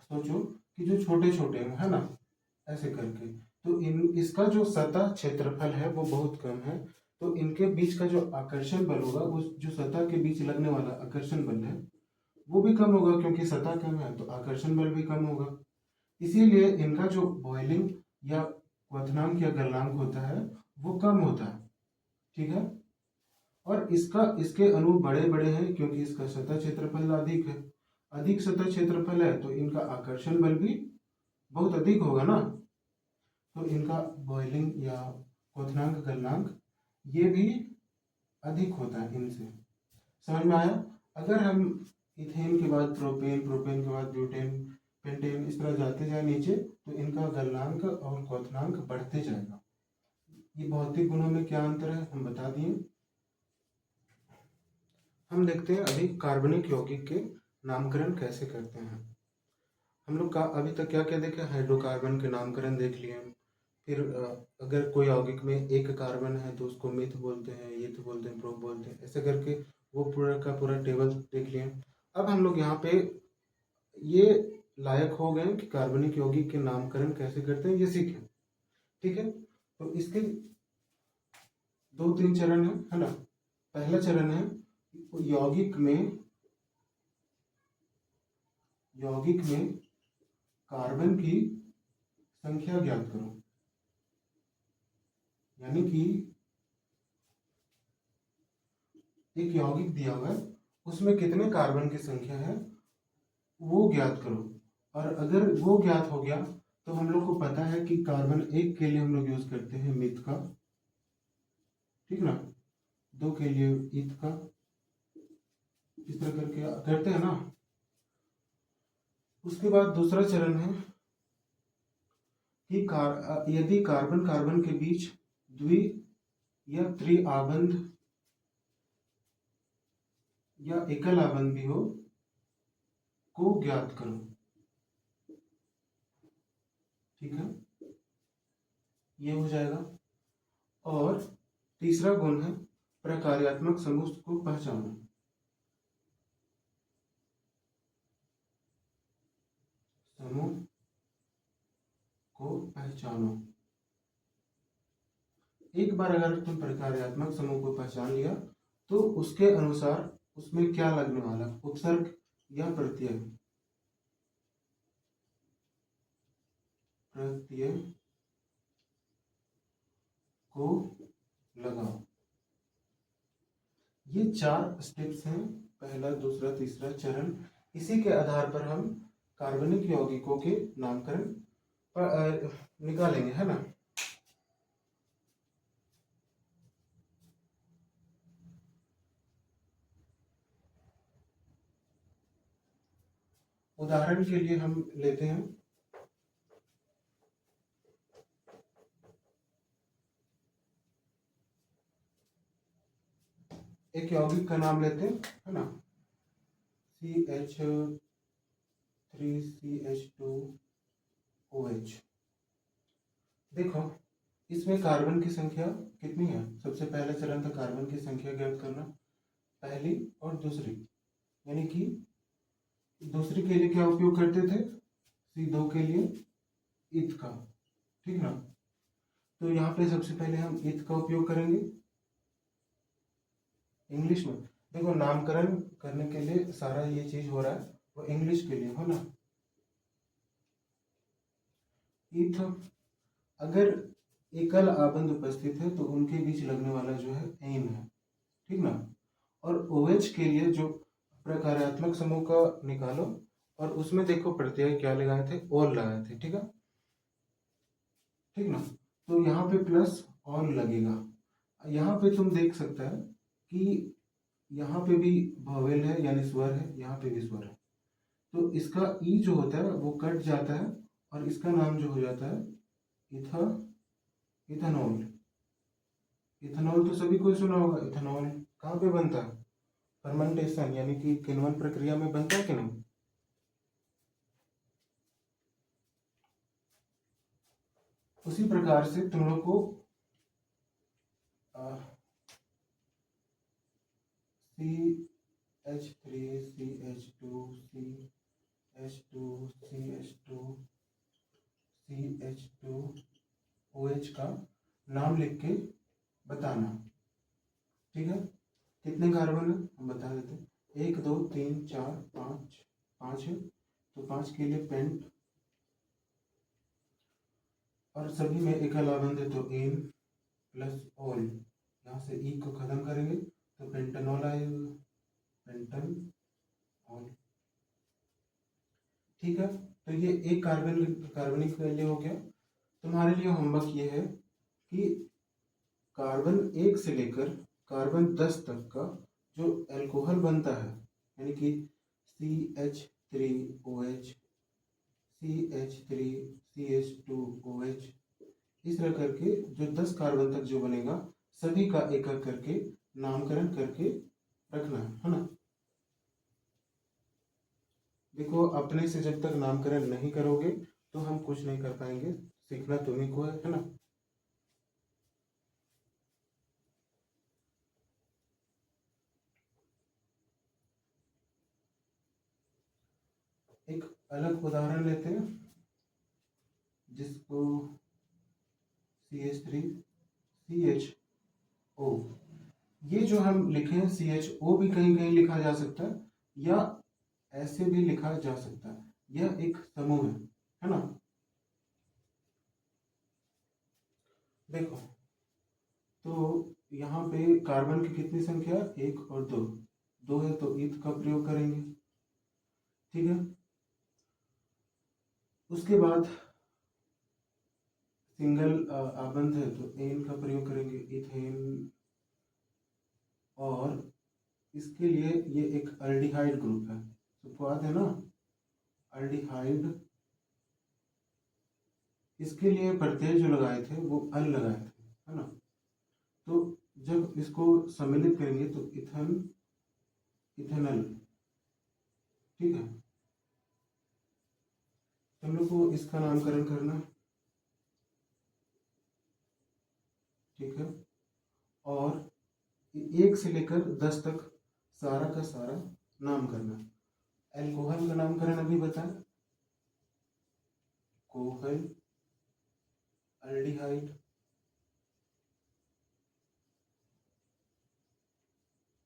सोचो कि जो छोटे छोटे हैं, है ना, ऐसे करके, तो इसका जो सतह क्षेत्रफल है वो बहुत कम है, तो इनके बीच का जो आकर्षण बल होगा, वो जो सतह के बीच लगने वाला आकर्षण बल है वो भी कम होगा, क्योंकि सतह कम है तो आकर्षण बल भी कम होगा। इसीलिए इनका जो बॉइलिंग या क्वथनांक या गलनांक होता है वो कम होता है, ठीक है। और इसके अणु बड़े बड़े हैं क्योंकि इसका सतह क्षेत्रफल अधिक है। अधिक सतह क्षेत्रफल है तो इनका आकर्षण बल भी बहुत अधिक होगा ना, तो इनका बॉइलिंग या क्वथनांक गलनांक ये भी अधिक होता है इनसे। समझ में आया। अगर हम इथेन के बाद प्रोपेन, प्रोपेन के बाद ब्यूटेन, पेंटेन, इस तरह जाते जाए नीचे तो इनका गलनांक और क्वथनांक बढ़ते जाएगा। ये भौतिक गुणों में क्या अंतर है हम बता दिए। हम देखते हैं अभी कार्बनिक यौगिक के नामकरण कैसे करते हैं। हम लोग का अभी तक क्या क्या देखे, हाइड्रोकार्बन के नामकरण देख लिए। फिर अगर कोई यौगिक में एक कार्बन है तो उसको मिथ बोलते हैं, येथ बोलते हैं, प्रोप बोलते हैं, ऐसे करके वो पूरा का पूरा टेबल देख लिए। अब हम लोग यहाँ पे ये लायक हो गए कि कार्बनिक यौगिक के नामकरण कैसे करते हैं ये सीखें, ठीक है। तो इसके 2-3 चरण है ना। पहला चरण है यौगिक में कार्बन की संख्या ज्ञात करो। यानी कि एक यौगिक दिया हुआ है, उसमें कितने कार्बन की संख्या है वो ज्ञात करो। और अगर वो ज्ञात हो गया तो हम लोग को पता है कि कार्बन 1 के लिए हम लोग यूज करते हैं मिथ का, ठीक ना, 2 के लिए ईथ का, इस तरह करके करते हैं ना। उसके बाद दूसरा चरण है कि यदि कार्बन कार्बन के बीच द्वि या त्रिआबंध या एकल आबंध भी हो को ज्ञात करो। ठीक है, ये हो जाएगा। और तीसरा गुण है प्रकार्यात्मक समूह को पहचानो। समूह को पहचानो। एक बार अगर तुम प्रकार्यात्मक समूह को पहचान लिया तो उसके अनुसार उसमें क्या लगने वाला, उपसर्ग या प्रत्यय। प्रत्यय को लगाओ। ये 4 स्टेप्स हैं, पहला दूसरा तीसरा चरण। इसी के आधार पर हम कार्बनिक यौगिकों के नामकरण निकालेंगे, है ना। उदाहरण के लिए हम लेते हैं एक यौगिक का नाम लेते हैं, है ना, CH3CH2OH। देखो इसमें कार्बन की संख्या कितनी है। सबसे पहला चरण था कार्बन की संख्या ज्ञात करना, पहली और दूसरी। यानी कि दूसरी के लिए क्या उपयोग करते थे, C2 के लिए ईथ का, ठीक ना। तो यहाँ पे सबसे पहले हम ईथ का उपयोग करेंगे इंग्लिश में। देखो नामकरण करने के लिए सारा ये चीज हो रहा है वो इंग्लिश के लिए हो ना। ईथ अगर एकल आबंध उपस्थित है तो उनके बीच लगने वाला जो है एन है, ठीक ना। और OH के लिए जो प्रकार्यात्मक समूह का निकालो और उसमें देखो प्रत्यय क्या लगाए थे, और लगाए थे, ठीक है, ठीक ना। तो यहाँ पे प्लस और लगेगा। यहाँ पे तुम देख सकता है कि यहाँ पे भी वॉवेल है यानी स्वर है, यहाँ पे भी स्वर है। तो इसका ई जो होता है वो कट जाता है और इसका नाम जो हो जाता है इथेनॉल। इथेनॉल तो सभी को सुना होगा। इथेनॉल कहाँ पे बनता है, फर्मेंटेशन यानी कि किण्वन प्रक्रिया में बनता है कि नहीं। उसी प्रकार से तुम लोग को CH3CH2CH2CH2OH का नाम लिख के बताना, ठीक है। कितने कार्बन है हम बता देते हैं, 1 2 3 4 5 5 है, तो 5 के लिए पेंट। और सभी में एकल आबंध है तो एन प्लस ऑल, यहाँ से ई को खत्म करेंगे तो पेंटानॉल आएगा, पेंटन ऑल, ठीक है। तो ये एक कार्बनिक वैल्यू हो गया। तुम्हारे लिए होमवर्क ये है कि कार्बन 1 से लेकर कार्बन 10 तक का जो अल्कोहल बनता है, यानी कि CH3OH, CH3CH2OH, इस तरह करके जो 10 कार्बन तक जो बनेगा सभी का एक एक करके नामकरण करके रखना है ना। देखो अपने से जब तक नामकरण नहीं करोगे तो हम कुछ नहीं कर पाएंगे, सीखना तुम्ही को है ना। एक अलग उदाहरण लेते हैं जिसको CH3CHO, ये जो हम लिखे हैं CHO भी कहीं कहीं लिखा जा सकता है या ऐसे भी लिखा जा सकता है। यह एक समूह है ना। देखो, तो यहाँ पे कार्बन की कितनी संख्या, 1 और 2, 2 है तो ईथ का प्रयोग करेंगे, ठीक है। उसके बाद सिंगल आबंध है तो एन का प्रयोग करेंगे, इथेन। और इसके लिए ये एक अल्डिहाइड ग्रुप है, सबको याद है ना, अल्डिहाइड। इसके लिए प्रत्यय जो लगाए थे वो अल लगाए थे, है ना। तो जब इसको सम्मिलित करेंगे तो इथन, इथेनल, ठीक है। हम लोग को इसका नामकरण करना है, ठीक है। और 1 से लेकर 10 तक सारा का सारा नाम करना है। एल्कोहल का नामकरण अभी बताएं, कोहल, अल्डिहाइड,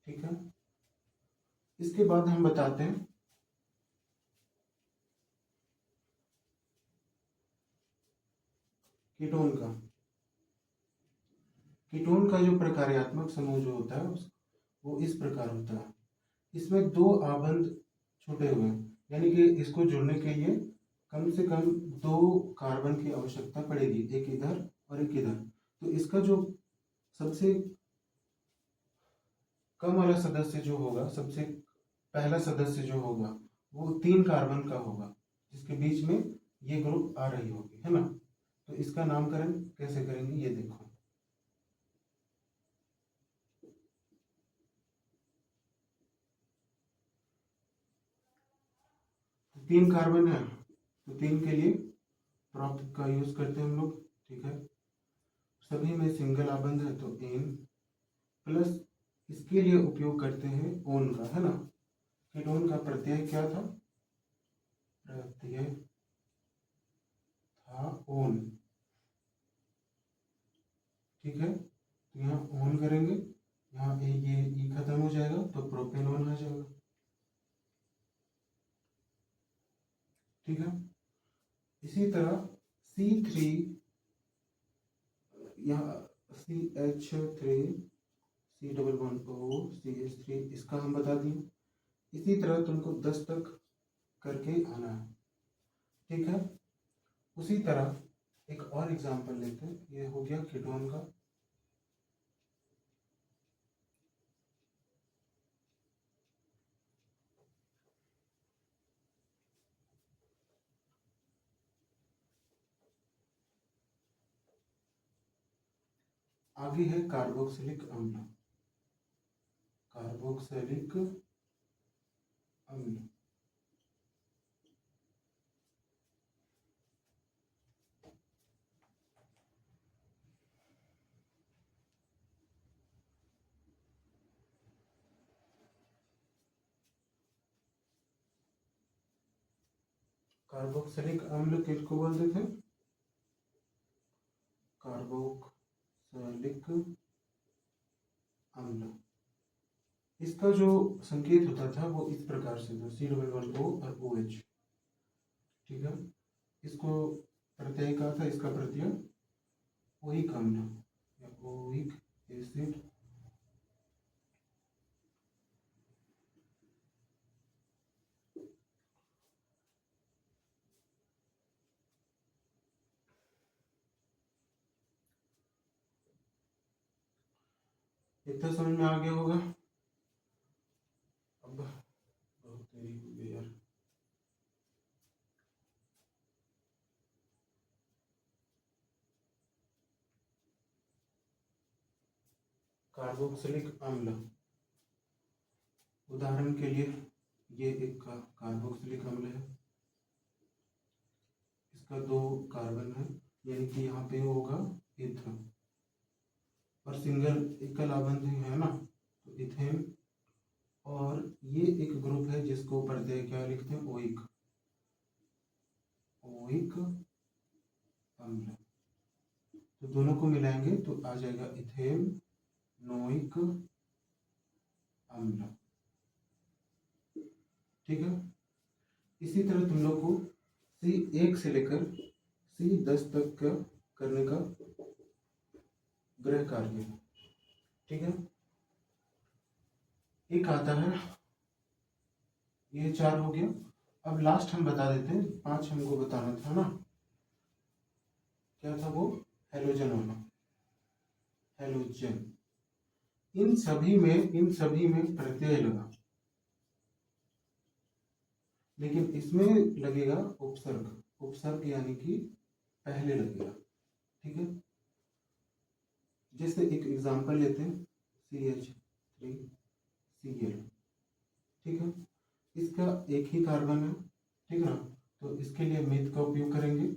ठीक है। इसके बाद हम बताते हैं कीटोन का। कीटोन का जो प्रकार्यात्मक समूह जो होता है वो इस प्रकार होता है। इसमें 2 आबंध छूटे हुए हैं, यानी कि इसको जुड़ने के लिए कम से कम 2 कार्बन की आवश्यकता पड़ेगी, एक इधर और एक इधर। तो इसका जो सबसे कम वाला सदस्य जो होगा, सबसे पहला सदस्य जो होगा वो 3 कार्बन का होगा, जिसके बीच में ये ग्रुप आ रही होगी, है ना। तो इसका नामकरण कैसे करेंगे ये देखो। 3 कार्बन है तो 3 के लिए प्रॉप का यूज करते हैं हम लोग, ठीक है। सभी में सिंगल आबंध है तो एन, प्लस इसके लिए उपयोग करते हैं ओन का, है ना। कीटोन का प्रत्यय क्या था, प्रत्यय था ओन, ठीक है। तो यहाँ ओन करेंगे, यहाँ पे ये ई खत्म हो जाएगा तो प्रोपेनोन आ जाएगा, ठीक है। इसी तरह C3, यहाँ CH3, C11O, CH3, इसका हम बता दिए। इसी तरह तुमको 10 तक करके आना है, ठीक है। उसी तरह एक और एग्जांपल लेते हैं, ये हो गया कीटोन का। आगे है कार्बोक्सिलिक अम्ल, कार्बोक्सिलिक अम्ल। कार्बोक्सिलिक अम्ल किसको बोलते थे, कार्बोक्सिलिक अम्ल। इसका जो संकेत होता था वो इस प्रकार से था, C11O और OH, ठीक है। इसको प्रत्यय कहा था, इसका प्रत्यय ओइक अम्ल या ओइक एसिड। इतना समझ में आ गया होगा। अब बहुत देरी हो गई यार। कार्बोक्सिलिक अम्ल, उदाहरण के लिए ये एक कार्बोक्सिलिक अम्ल है, इसका 2 कार्बन है, यानी कि यहाँ पे होगा इथ, और सिंगल एकल आबंध है ना, तो इथेन। और ये एक ग्रुप है जिसको प्रत्यय क्या लिखते हैं, ओइक, ओइक अम्ल। तो दोनों को मिलाएंगे तो आ जाएगा इथेन नोइक अम्ल, ठीक है। इसी तरह तुम लोग को C1 से लेकर C10 तक का करने का गृह कार्य, ठीक है। एक आता है, ये 4 हो गया। अब लास्ट हम बता देते हैं, 5 हमको बताना था ना, क्या था वो? हेलोजन होना, हेलोजन। इन सभी में प्रत्यय लगा, लेकिन इसमें लगेगा उपसर्ग, उपसर्ग यानी कि पहले लगेगा, ठीक है। जैसे एक एग्जांपल लेते हैं, CH3Cl, ठीक है। इसका एक ही कार्बन है, ठीक ना, तो इसके लिए मिथ का उपयोग करेंगे,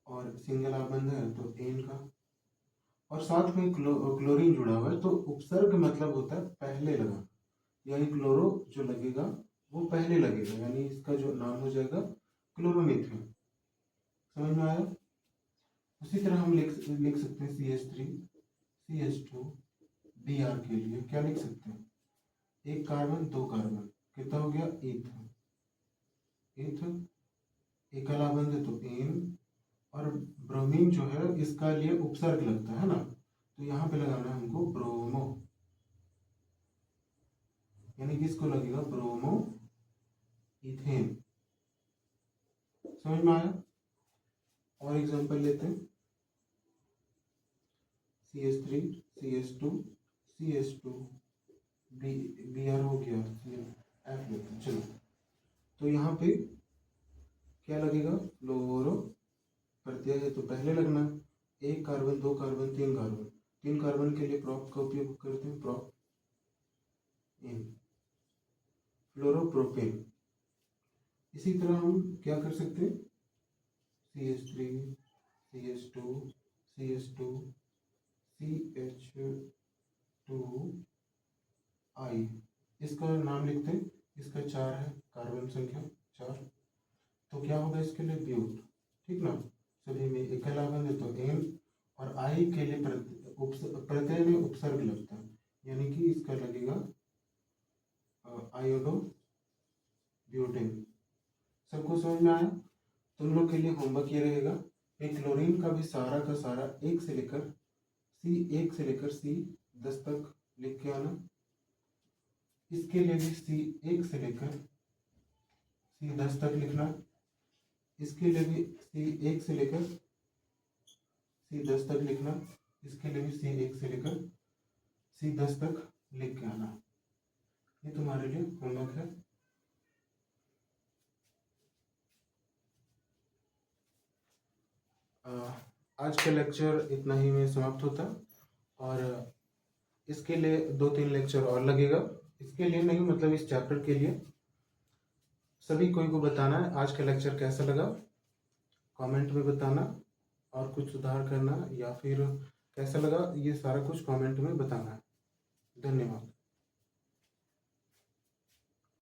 और सिंगल आबंध है तो एन का, और साथ में क्लोरीन जुड़ा हुआ है, तो उपसर्ग मतलब होता है पहले लगा, यानी क्लोरो जो लगेगा वो पहले लगेगा, यानी इसका जो नाम हो जाएगा क्लोरोमीथेन। समझ में आया? उसी तरह हम लिख सकते हैं CH3CH2Br के लिए क्या लिख सकते हैं? एक कार्बन, दो कार्बन, कितना हो गया? ईथ, ईथ, एकल आबंध है तो एन, और ब्रोमीन जो है इसका लिए उपसर्ग लगता है ना, तो यहाँ पे लगाना है हमको ब्रोमो, यानी कि इसको लगेगा ब्रोमो इथेन। समझ में आया? और एग्जांपल लेते हैं, CH3CH2CH2 Br हो गया, F लेते हैं। चलो, तो यहाँ पे क्या लगेगा? फ्लोरो, प्रत्यय है तो पहले लगना, एक कार्बन, दो कार्बन, तीन कार्बन, तीन कार्बन के लिए प्रॉप का उपयोग करते हैं, प्रॉप इन, फ्लोरोप्रोपेन। इसी तरह हम क्या कर सकते हैं? CH3CH2CH2CH2I, इसका नाम लिखते हैं, इसका 4 है कार्बन संख्या 4, तो क्या होगा इसके लिए? ब्यूट, ठीक ना। सभी में एकल आबंध है तो एन, और आई के लिए प्रत्यय में उपसर्ग लगता है, यानी कि इसका लगेगा आयोडो ब्यूटेन। सबको समझ में आया? तुम लोग के लिए होमवर्क ये रहेगा, एक क्लोरीन का भी सारा का सारा एक से लेकर C10 तक लिख के आना, इसके लिए भी C1 तक लिखना, इसके लिए भी C1 तक लिखना, इसके लिए भी C1 तक लिख के आना। ये तुम्हारे लिए होमवर्क है। आज का लेक्चर इतना ही में समाप्त होता, और इसके लिए 2-3 लेक्चर और लगेगा, इसके लिए नहीं, मतलब इस चैप्टर के लिए सभी कोई को बताना है आज का लेक्चर कैसा लगा, कमेंट में बताना, और कुछ सुधार करना या फिर कैसा लगा ये सारा कुछ कमेंट में बताना है। धन्यवाद।